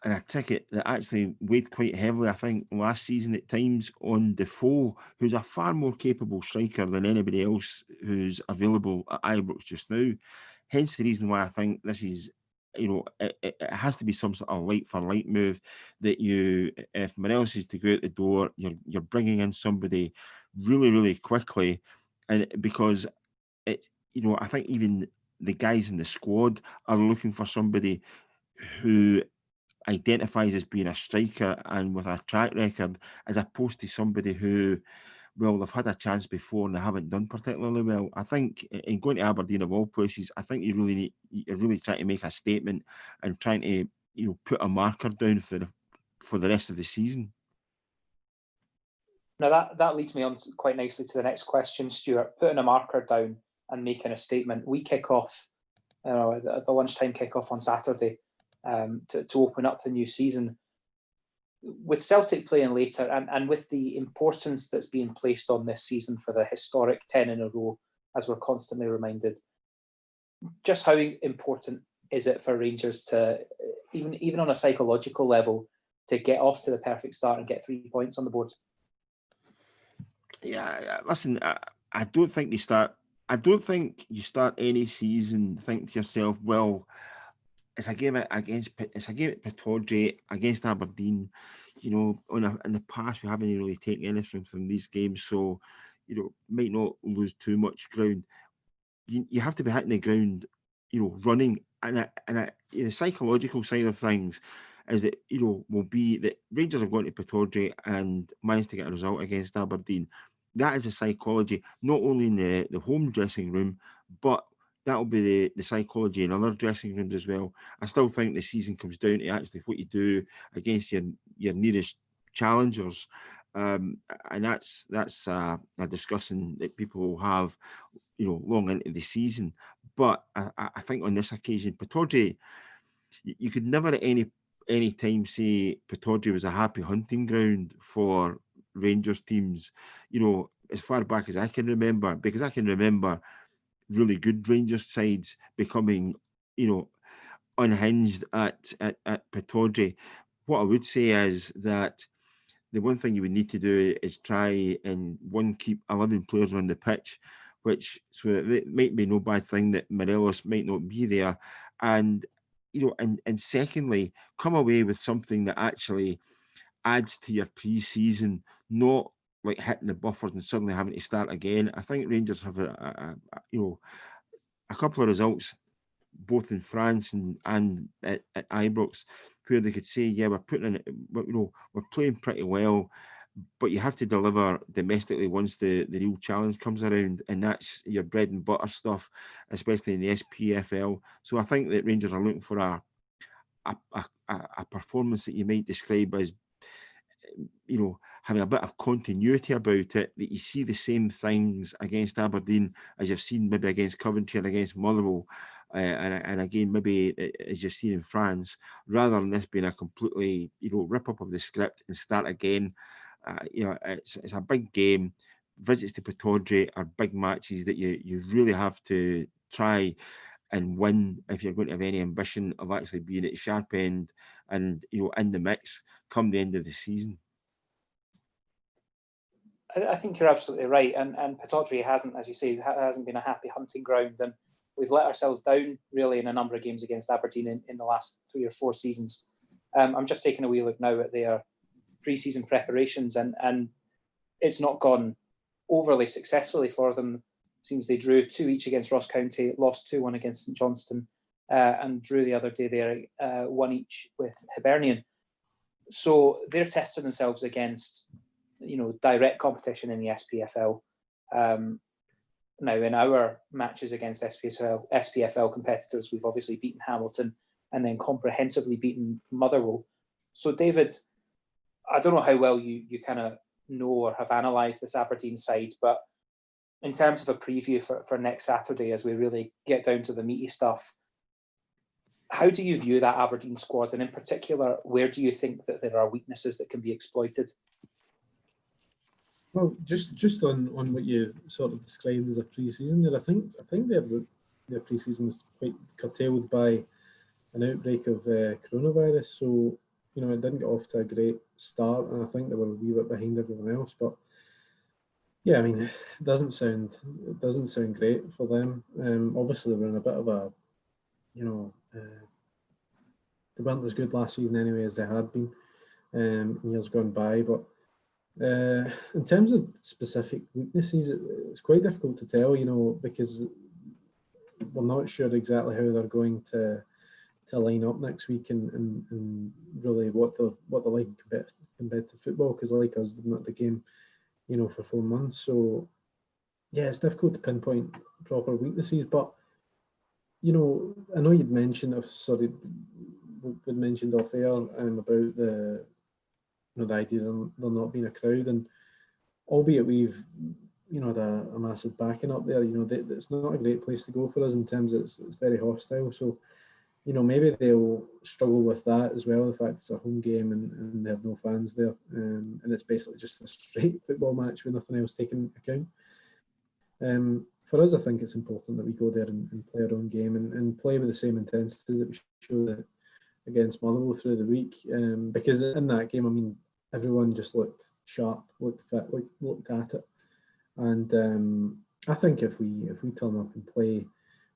and a ticket that actually weighed quite heavily, I think, last season at times on Defoe, who's a far more capable striker than anybody else who's available at Ibrox just now. Hence the reason why I think this is, it has to be some sort of light for light move that if Morelos is to go out the door, you're bringing in somebody really, really quickly, and because I think even the guys in the squad are looking for somebody who identifies as being a striker and with a track record, as opposed to somebody who, well, they've had a chance before and they haven't done particularly well. I think in going to Aberdeen of all places, I think you're really trying to make a statement and trying to put a marker down for the rest of the season. Now that leads me on quite nicely to the next question, Stuart. Putting a marker down and making a statement. We kick off, the lunchtime kickoff on Saturday to open up the new season. With Celtic playing later and with the importance that's being placed on this season for the historic 10 in a row, as we're constantly reminded, just how important is it for Rangers to, even on a psychological level, to get off to the perfect start and get 3 points on the board? Yeah, listen, I don't think you start any season thinking to yourself, well, it's a game at Pittodrie against Aberdeen. In the past we haven't really taken anything from these games, so might not lose too much ground. You have to be hitting the ground, running, and the psychological side of things is that will be that Rangers are going to Pittodrie and managed to get a result against Aberdeen. That is a psychology, not only in the home dressing room, but that will be the psychology in other dressing rooms as well. I still think the season comes down to actually what you do against your nearest challengers, and that's a discussion that people will have, long into the season. But I think on this occasion, Pittodrie, you could never at any time say Pittodrie was a happy hunting ground for Rangers teams, as far back as I can remember, because I can remember really good Rangers sides becoming, unhinged at Pittodrie. What I would say is that the one thing you would need to do is try and keep 11 players on the pitch, so it might be no bad thing that Morelos might not be there, and and secondly, come away with something that actually adds to your pre-season, not like hitting the buffers and suddenly having to start again. I think Rangers have a couple of results, both in France and at Ibrox, where they could say, yeah, we're playing pretty well, but you have to deliver domestically once the real challenge comes around, and that's your bread and butter stuff, especially in the SPFL. So I think that Rangers are looking for a performance that you might describe as having a bit of continuity about it, that you see the same things against Aberdeen as you've seen maybe against Coventry and against Motherwell, and again maybe as you've seen in France, rather than this being a completely rip up of the script and start again. It's a big game. Visits to Pittodrie are big matches that you really have to try and win if you're going to have any ambition of actually being at the sharp end and in the mix come the end of the season. I think you're absolutely right, and Pittodrie hasn't, as you say, hasn't been a happy hunting ground, and we've let ourselves down really in a number of games against Aberdeen in the last 3 or 4 seasons. I'm just taking a wee look now at their pre-season preparations, and it's not gone overly successfully for them. Seems they drew 2 each against Ross County, lost 2-1 against St Johnstone, and drew the other day there 1 each with Hibernian. So they're testing themselves against direct competition in the SPFL. Now, in our matches against SPFL competitors, we've obviously beaten Hamilton and then comprehensively beaten Motherwell. So, David, I don't know how well you kind of know or have analysed this Aberdeen side, but in terms of a preview for next Saturday, as we really get down to the meaty stuff, how do you view that Aberdeen squad? And in particular, where do you think that there are weaknesses that can be exploited? Well, just on what you sort of described as a pre-season there, I think their pre-season was quite curtailed by an outbreak of coronavirus, so it didn't get off to a great start, and I think they were a wee bit behind everyone else. But yeah, I mean, it doesn't sound great for them. Obviously, they were in a bit of a, they weren't as good last season anyway as they had been in years gone by, but. In terms of specific weaknesses, it's quite difficult to tell, because we're not sure exactly how they're going to line up next week and really what they're like in competitive football, because like us, they've not the game, for 4 months. So yeah, it's difficult to pinpoint proper weaknesses, but I know you'd mentioned, we'd mentioned off air about the idea of there not being a crowd, and albeit we've had a massive backing up there, it's not a great place to go for us in terms of it's very hostile. So maybe they'll struggle with that as well, the fact it's a home game and they have no fans there, and it's basically just a straight football match with nothing else taken account. For us, I think it's important that we go there and play our own game and play with the same intensity that we showed against Motherwell through the week, because in that game, I mean, everyone just looked sharp, looked fit, looked at it, and I think if we turn up and play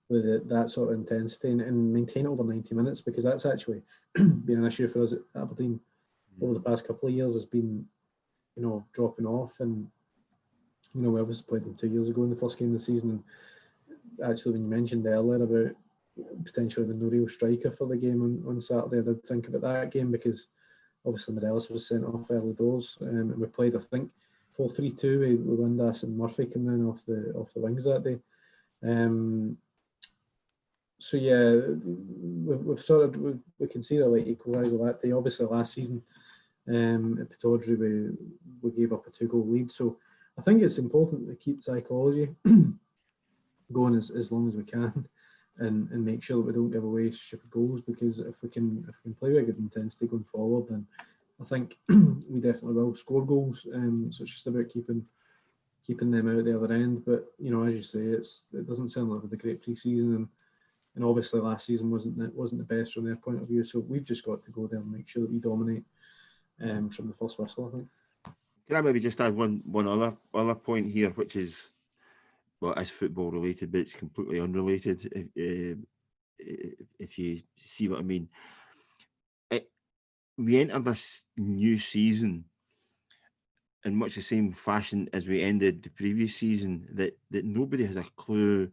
with that sort of intensity and maintain it over 90 minutes, because that's actually been an issue for us at Aberdeen over the past couple of years, has been dropping off, and we obviously played them 2 years ago in the first game of the season, and actually when you mentioned earlier about potentially having no real striker for the game on Saturday, I did think about that game, because obviously Morelos was sent off early doors, and we played, I think, 4-3-2 with Windass and Murphy coming in off the wings that day. So yeah, we can see the late equaliser that day. Obviously last season at Pittodrie we gave up a 2-goal lead, so I think it's important to keep psychology going as long as we can, and make sure that we don't give away stupid goals, because if we can play with a good intensity going forward, then I think we definitely will score goals. So it's just about keeping them out the other end. But as you say, it doesn't sound like a great pre-season, and obviously last season wasn't the best from their point of view. So we've just got to go there and make sure that we dominate from the first whistle, I think. Can I maybe just add one other point here, which is, well, it's football related, but it's completely unrelated. If you see what I mean, we enter this new season in much the same fashion as we ended the previous season. That nobody has a clue,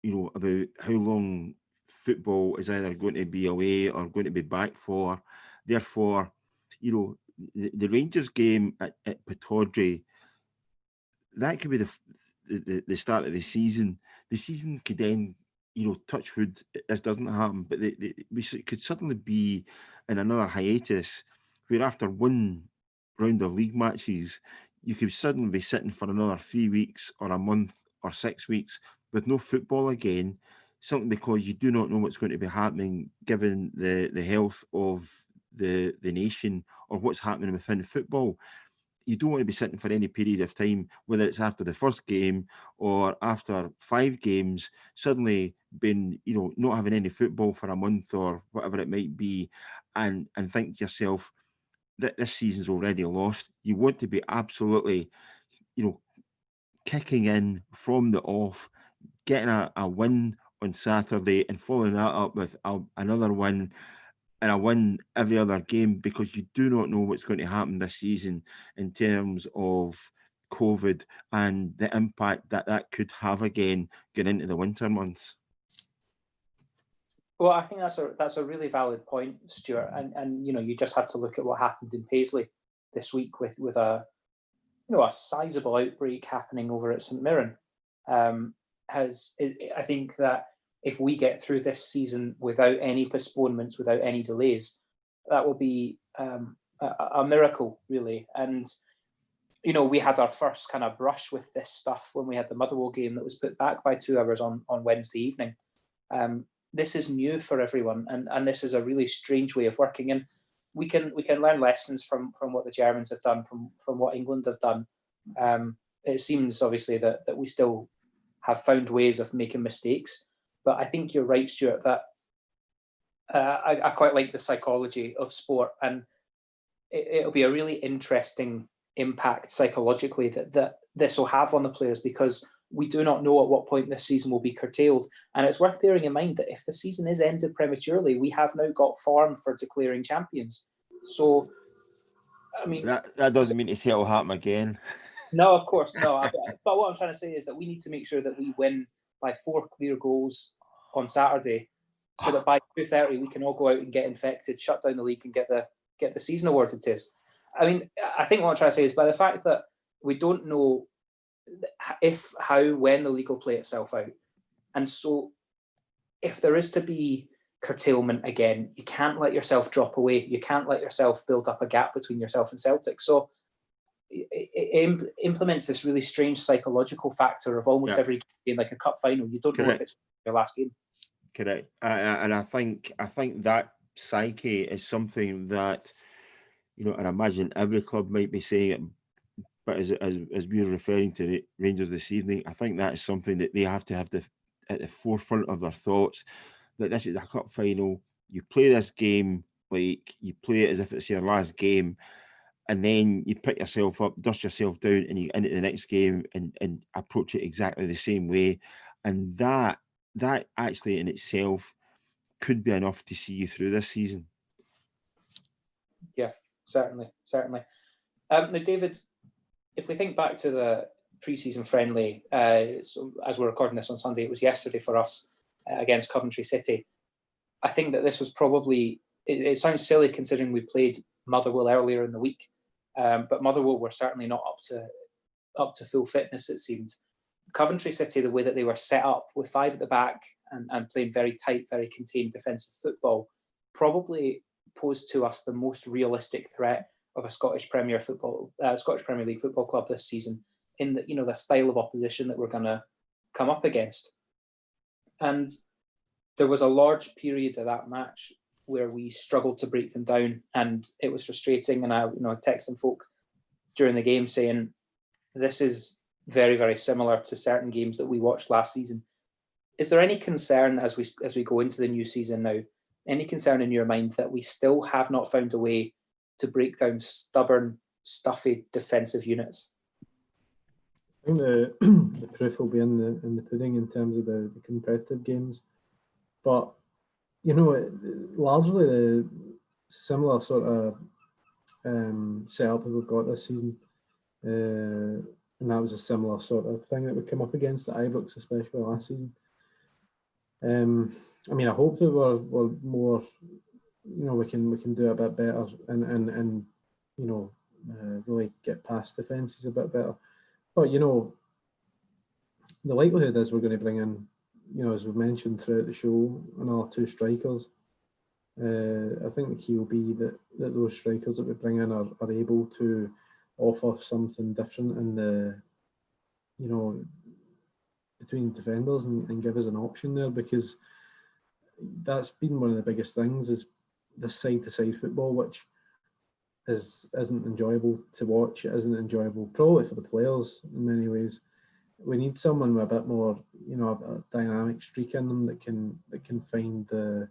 about how long football is either going to be away or going to be back for. Therefore, the Rangers game at Pittodrie, that could be the start of the season. The season could end, touch wood, this doesn't happen, but we could suddenly be in another hiatus where after one round of league matches, you could suddenly be sitting for another 3 weeks or a month or 6 weeks with no football again, simply because you do not know what's going to be happening given the health of the nation or what's happening within football. You don't want to be sitting for any period of time, whether it's after the first game or after 5 games, suddenly being, not having any football for a month or whatever it might be, and think to yourself that this season's already lost. You want to be absolutely, kicking in from the off, getting a win on Saturday and following that up with another win and a win every other game, because you do not know what's going to happen this season in terms of COVID and the impact that could have again going into the winter months. Well, I think that's a really valid point, Stuart. And you just have to look at what happened in Paisley this week with a sizable outbreak happening over at St Mirren. I think that if we get through this season without any postponements, without any delays, that will be a miracle, really. And we had our first kind of brush with this stuff when we had the Motherwell game that was put back by 2 hours on Wednesday evening. This is new for everyone, and this is a really strange way of working. And we can learn lessons from what the Germans have done, from what England have done. It seems obviously that we still have found ways of making mistakes, but I think you're right, Stuart, that I quite like the psychology of sport, and it'll be a really interesting impact psychologically that this will have on the players, because we do not know at what point this season will be curtailed. And it's worth bearing in mind that if the season is ended prematurely, we have now got form for declaring champions. So, I mean... That doesn't mean to say it will happen again. No, of course, no. But what I'm trying to say is that we need to make sure that we win by 4 clear goals on Saturday, so that by 2:30 we can all go out and get infected, shut down the league, and get the season awarded to us. I mean, I think what I'm trying to say is, by the fact that we don't know if, how, when the league will play itself out, and so if there is to be curtailment again, you can't let yourself drop away. You can't let yourself build up a gap between yourself and Celtic. So it implements this really strange psychological factor of almost every game being like a cup final. You don't know if it's your last game. Correct. And I think that psyche is something that, I imagine every club might be saying it, but as we were referring to the Rangers this evening, I think that is something that they have to have at the forefront of their thoughts, that this is a cup final. You play this game like you play it as if it's your last game, and then you pick yourself up, dust yourself down, and you into the next game and approach it exactly the same way. And that actually in itself could be enough to see you through this season. Yeah, certainly. Now, David, if we think back to the pre-season friendly, so as we're recording this on Sunday, it was yesterday for us against Coventry City. I think that this was probably, it sounds silly considering we played Motherwell earlier in the week, but Motherwell were certainly not up to full fitness, it seemed. Coventry City, the way that they were set up with 5 at the back and playing very tight, very contained defensive football, probably posed to us the most realistic threat of a Scottish Premier League football club this season, in the style of opposition that we're going to come up against. And there was a large period of that match where we struggled to break them down, and it was frustrating. And I texted folk during the game saying, this is very, very similar to certain games that we watched last season. Is there any concern as we go into the new season now, any concern in your mind that we still have not found a way to break down stubborn, stuffy defensive units? I think the proof will be in the pudding in terms of the competitive games. But, largely the similar sort of setup that we've got this season. And that was a similar sort of thing that we came up against at Ibrox, especially last season. I hope that we're more, we can do a bit better and really get past defences a bit better. But, the likelihood is we're going to bring in, as we've mentioned throughout the show, another 2 strikers. I think the key will be that those strikers that we bring in are able to offer something different in the, between defenders and give us an option there, because that's been one of the biggest things, is the side-to-side football, which isn't enjoyable to watch. It isn't enjoyable probably for the players in many ways. We need someone with a bit more, a dynamic streak in them that can find the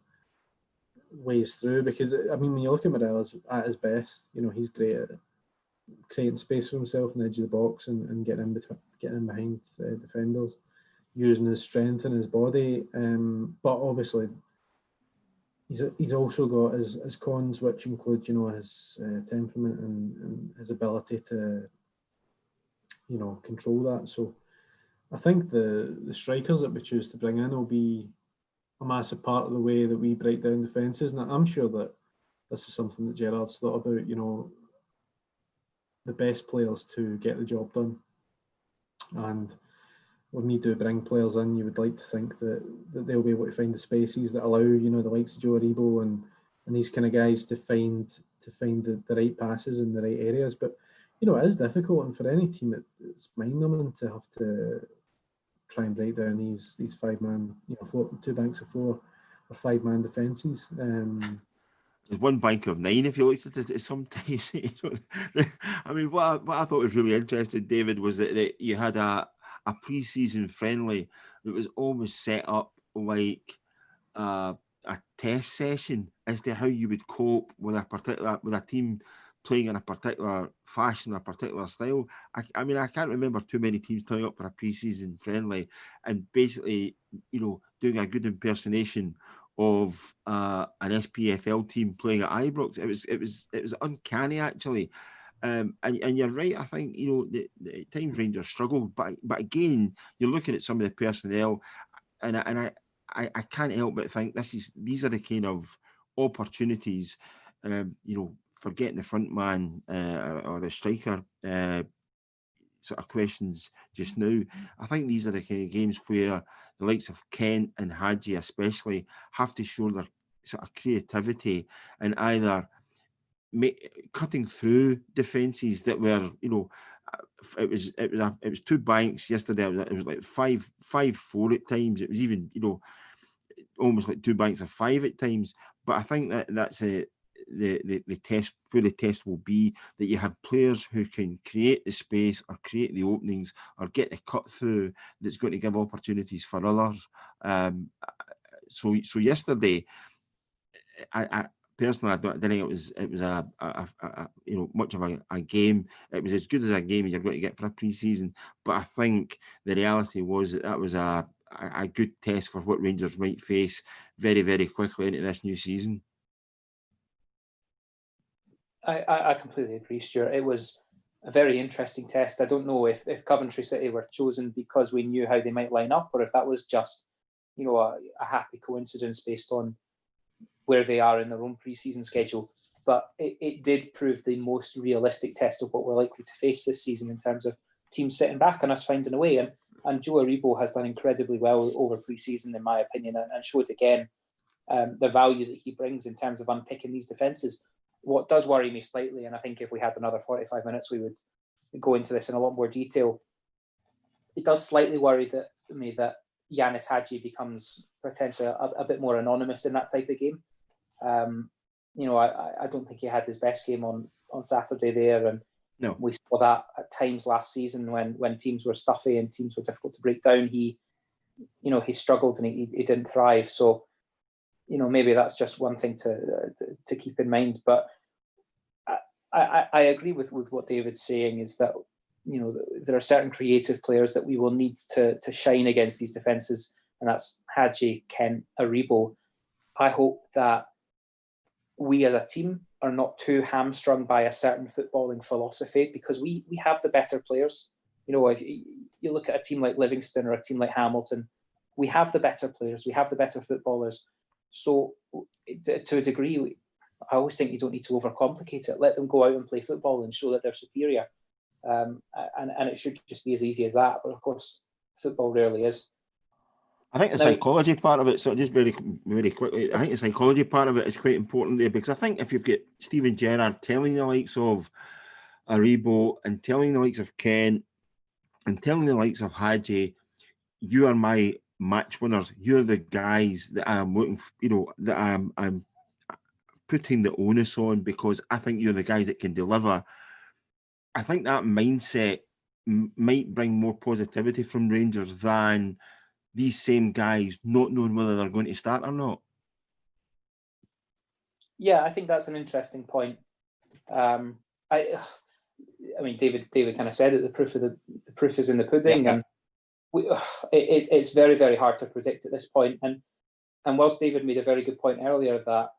ways through. Because when you look at Morelos at his best, he's great at creating space for himself on the edge of the box and getting in behind defenders, using his strength in his body. But obviously, he's also got his cons, which include his temperament and his ability to control that. So I think the strikers that we choose to bring in will be a massive part of the way that we break down defences, and I'm sure that this is something that Gerrard's thought about. The best players to get the job done, and when we do bring players in, you would like to think that they'll be able to find the spaces that allow the likes of Joe Aribo and these kind of guys to find the right passes in the right areas. But it is difficult, and for any team it's mind-numbing to have to try and break down these 5-man, 2 banks of 4 or 5-man defences. There's one bank of 9 if you looked at it sometimes. What I thought was really interesting, David, was that you had a pre-season friendly that was almost set up like a test session as to how you would cope with a team playing in a particular fashion, a particular style. I can't remember too many teams turning up for a pre-season friendly and basically, doing a good impersonation of an SPFL team playing at Ibrox. It was uncanny, actually. And you're right. I think at times Rangers struggled, but again, you're looking at some of the personnel, and I can't help but think these are the kind of opportunities, forgetting the front man or the striker sort of questions just now. I think these are the kind of games where the likes of Kent and Hadji especially have to show their sort of creativity and either cutting through defences that were, it was 2 banks yesterday. It was like 5-4 at times. It was even, almost like 2 banks of 5 at times. But I think that's the test, where the test will be, that you have players who can create the space or create the openings or get the cut through that's going to give opportunities for others. So yesterday, I personally, I didn't think it was a much of a game. It was as good as a game you're going to get for a pre-season. But I think the reality was that was a good test for what Rangers might face very, very quickly into this new season. I completely agree, Stuart. It was a very interesting test. I don't know if Coventry City were chosen because we knew how they might line up, or if that was just, a happy coincidence based on where they are in their own pre-season schedule. But it did prove the most realistic test of what we're likely to face this season in terms of teams sitting back and us finding a way. And Joe Aribo has done incredibly well over pre-season, in my opinion, and showed again the value that he brings in terms of unpicking these defences. What does worry me slightly, and I think if we had another 45 minutes, we would go into this in a lot more detail. It does slightly worry me that Yanis Hadji becomes potentially a bit more anonymous in that type of game. I don't think he had his best game on Saturday there, and no, we saw that at times last season when teams were stuffy and teams were difficult to break down. He struggled and he didn't thrive. So, maybe that's just one thing to keep in mind. But I agree with what David's saying, is that there are certain creative players that we will need to shine against these defences, and that's Hadji, Kent, Aribo. I hope that we as a team are not too hamstrung by a certain footballing philosophy, because we have the better players. If you look at a team like Livingston or a team like Hamilton, we have the better players, we have the better footballers. So to a degree, I always think you don't need to overcomplicate it. Let them go out and play football and show that they're superior. And it should just be as easy as that. But of course, football rarely is. I think the psychology part of it, so just very, very quickly, I think the psychology part of it is quite important there, because I think if you've got Steven Gerrard telling the likes of Aribo and telling the likes of Kent and telling the likes of Hadji, you are my match winners, you're the guys that I'm looking for, that I'm putting the onus on because I think you're the guys that can deliver. I think that mindset might bring more positivity from Rangers than these same guys not knowing whether they're going to start or not. Yeah, I think that's an interesting point. I mean, David kind of said it. The proof is in the pudding, and it's very, very hard to predict at this point. And whilst David made a very good point earlier that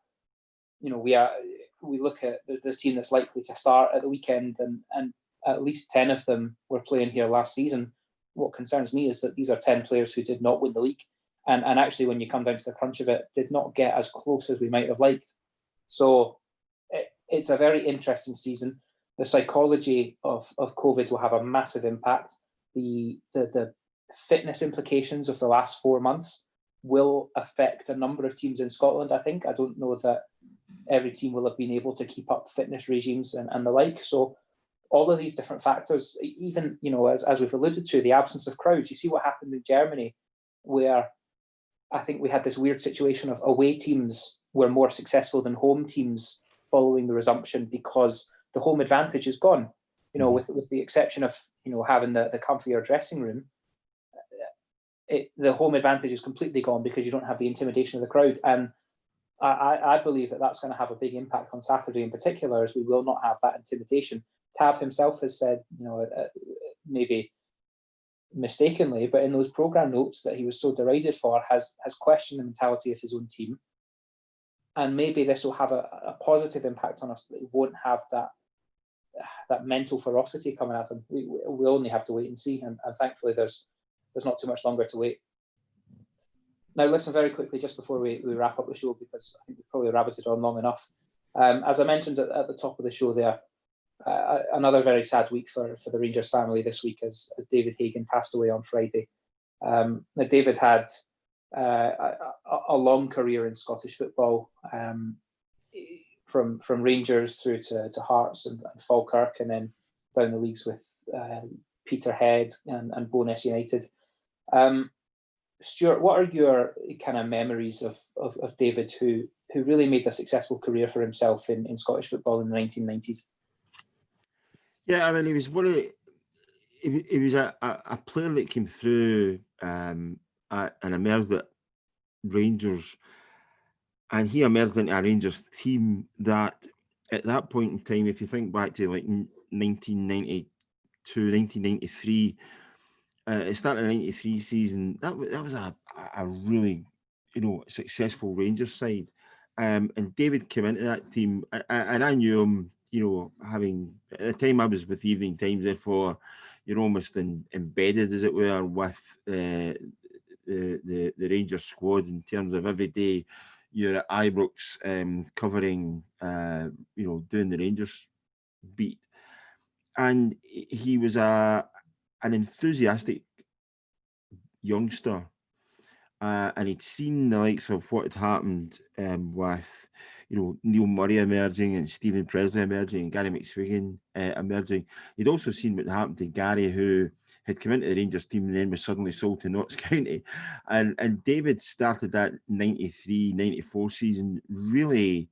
we look at the team that's likely to start at the weekend, and at least 10 of them were playing here last season. What concerns me is that these are 10 players who did not win the league, and actually, when you come down to the crunch of it, did not get as close as we might have liked. So it's a very interesting season. The psychology of COVID will have a massive impact. The fitness implications of the last 4 months will affect a number of teams in Scotland, I think. I don't know that every team will have been able to keep up fitness regimes and the like. So all of these different factors, even, as we've alluded to, the absence of crowds. You see what happened in Germany, where I think we had this weird situation of away teams were more successful than home teams following the resumption because the home advantage is gone. With the exception of having the comfier dressing room, the home advantage is completely gone because you don't have the intimidation of the crowd. And I believe that that's going to have a big impact on Saturday in particular, as we will not have that intimidation. Tav himself has said, maybe mistakenly, but in those programme notes that he was so derided for, has questioned the mentality of his own team. And maybe this will have a positive impact on us, that we won't have that mental ferocity coming at them. We'll only have to wait and see. And thankfully, there's not too much longer to wait. Now, listen very quickly, just before we wrap up the show, because I think we've probably rabbited on long enough. As I mentioned at the top of the show there, another very sad week for the Rangers family this week, as David Hagen passed away on Friday. Now, David had a long career in Scottish football, from Rangers through to Hearts and Falkirk, and then down the leagues with Peterhead and Bo'ness United. Stuart, what are your kind of memories of David, who really made a successful career for himself in Scottish football in the 1990s? Yeah, I mean, he was he was a player that came through and emerged at Rangers, and he emerged into a Rangers team that at that point in time, if you think back to like 1992, 1993, it started the 93 season. That was a really, successful Rangers side. And David came into that team, and I knew him, having, at the time I was with Evening Times, therefore you're almost embedded, as it were, with the Rangers squad in terms of every day you're at Ibrox covering, doing the Rangers beat. And he was an enthusiastic youngster, and he'd seen the likes of what had happened with, Neil Murray emerging and Stephen Presley emerging and Gary McSwiggan emerging. He'd also seen what happened to Gary, who had come into the Rangers team and then was suddenly sold to Notts County. And David started that 93-94 season really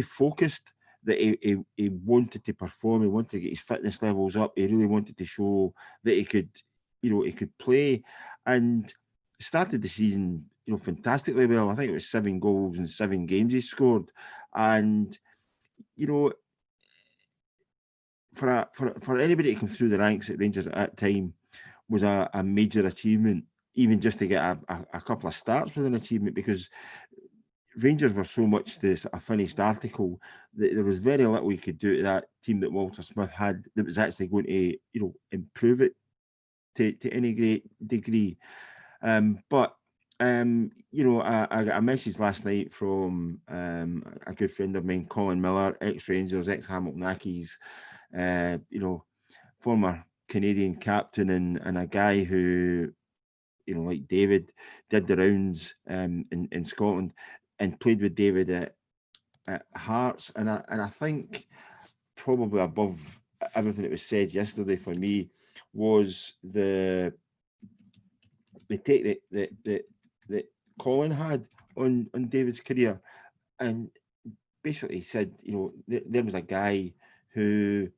focused, that he wanted to perform, he wanted to get his fitness levels up, he really wanted to show that he could play, and started the season, fantastically well. I think it was 7 goals in 7 games he scored, and for anybody to come through the ranks at Rangers at that time was a major achievement. Even just to get a couple of starts was an achievement, because Rangers were so much this a finished article that there was very little you could do to that team that Walter Smith had that was actually going to improve it to any great degree. But I got a message last night from a good friend of mine, Colin Miller, ex-Rangers, ex-Hamilton Accies, former Canadian captain, and a guy who like David, did the rounds in Scotland and played with David at Hearts, and I think probably above everything that was said yesterday for me was the take that Colin had on David's career, and basically said, there was a guy who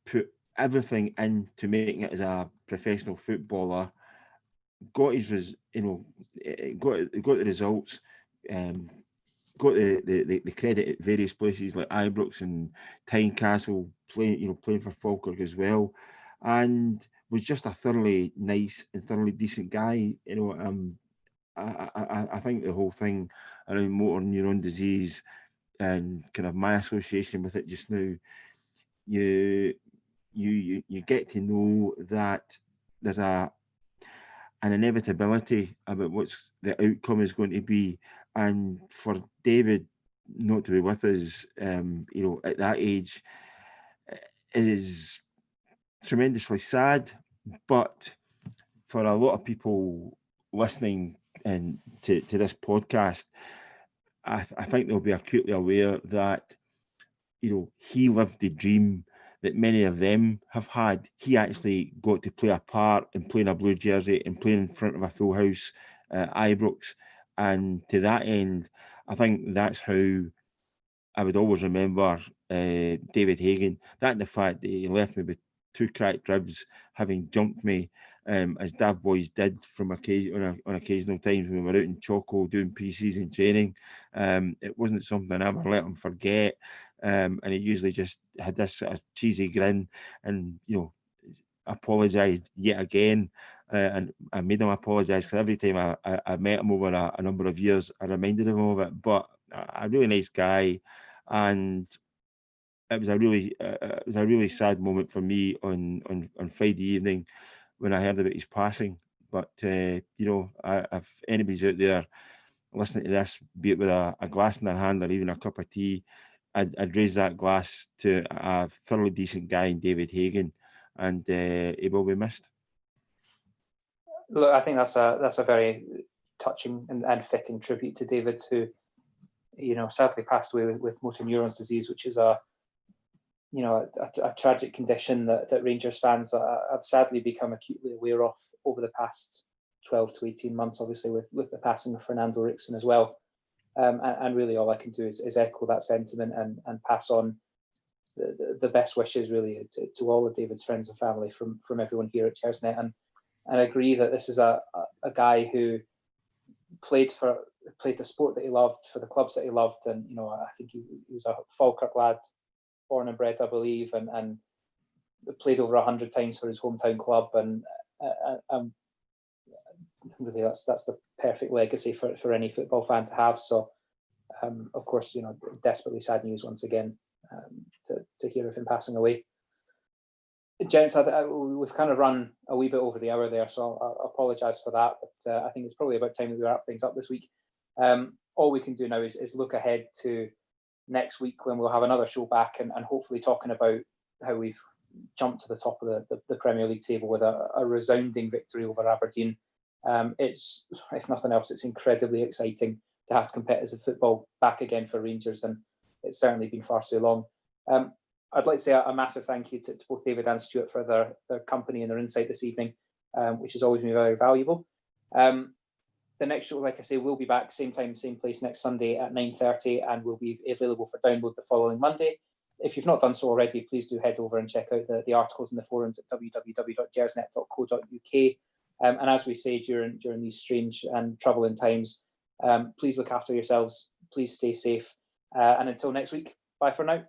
put everything into making it as a professional footballer, got his, got the results, got the credit at various places like Ibrox and Tynecastle, playing for Falkirk as well, and was just a thoroughly nice and thoroughly decent guy. I think the whole thing around motor neuron disease and kind of my association with it just now, you get to know that there's an inevitability about what's the outcome is going to be, and for David not to be with us, at that age, is tremendously sad. But for a lot of people listening and to this podcast, I think they'll be acutely aware that he lived the dream that many of them have had. He actually got to play a part in playing a blue jersey and playing in front of a full house Ibrox. And to that end, I think that's how I would always remember David Hagen. That and the fact that he left me with 2 cracked ribs, having jumped me, as Dav boys did from on occasional times when we were out in Choco doing pre-season training. It wasn't something I ever let him forget. And he usually just had this sort of cheesy grin and, apologised yet again. And I made him apologise because every time I met him over a number of years, I reminded him of it. But a really nice guy, and it was a really sad moment for me on Friday evening when I heard about his passing. But if anybody's out there listening to this, be it with a glass in their hand or even a cup of tea, I'd raise that glass to a thoroughly decent guy in David Hagen, and he will be missed. Look, I think that's a very touching and fitting tribute to David, who, sadly passed away with motor neurons disease, which is a tragic condition that Rangers fans have sadly become acutely aware of over the past 12 to 18 months, obviously with the passing of Fernando Rickson as well. And really all I can do is echo that sentiment and pass on the best wishes really to all of David's friends and family from everyone here at Gersnet, and agree that this is a guy who played the sport that he loved for the clubs that he loved, and I think he was a Falkirk lad, born and bred I believe, and played over 100 times for his hometown club, and really that's the perfect legacy for any football fan to have. So of course, desperately sad news once again to hear of him passing away. Gents, we've kind of run a wee bit over the hour there, so I'll apologise for that, but I think it's probably about time that we wrap things up this week. All we can do now is look ahead to next week, when we'll have another show back and hopefully talking about how we've jumped to the top of the Premier League table with a resounding victory over Aberdeen. It's, if nothing else, it's incredibly exciting to have competitive football back again for Rangers, and it's certainly been far too long. I'd like to say a massive thank you to both David and Stuart for their company and their insight this evening, which has always been very valuable. The next show, like I say, will be back same time, same place next Sunday at 9:30, and will be available for download the following Monday. If you've not done so already, please do head over and check out the articles in the forums at www.gersnet.co.uk. And as we say during these strange and troubling times, please look after yourselves, please stay safe, and until next week, bye for now.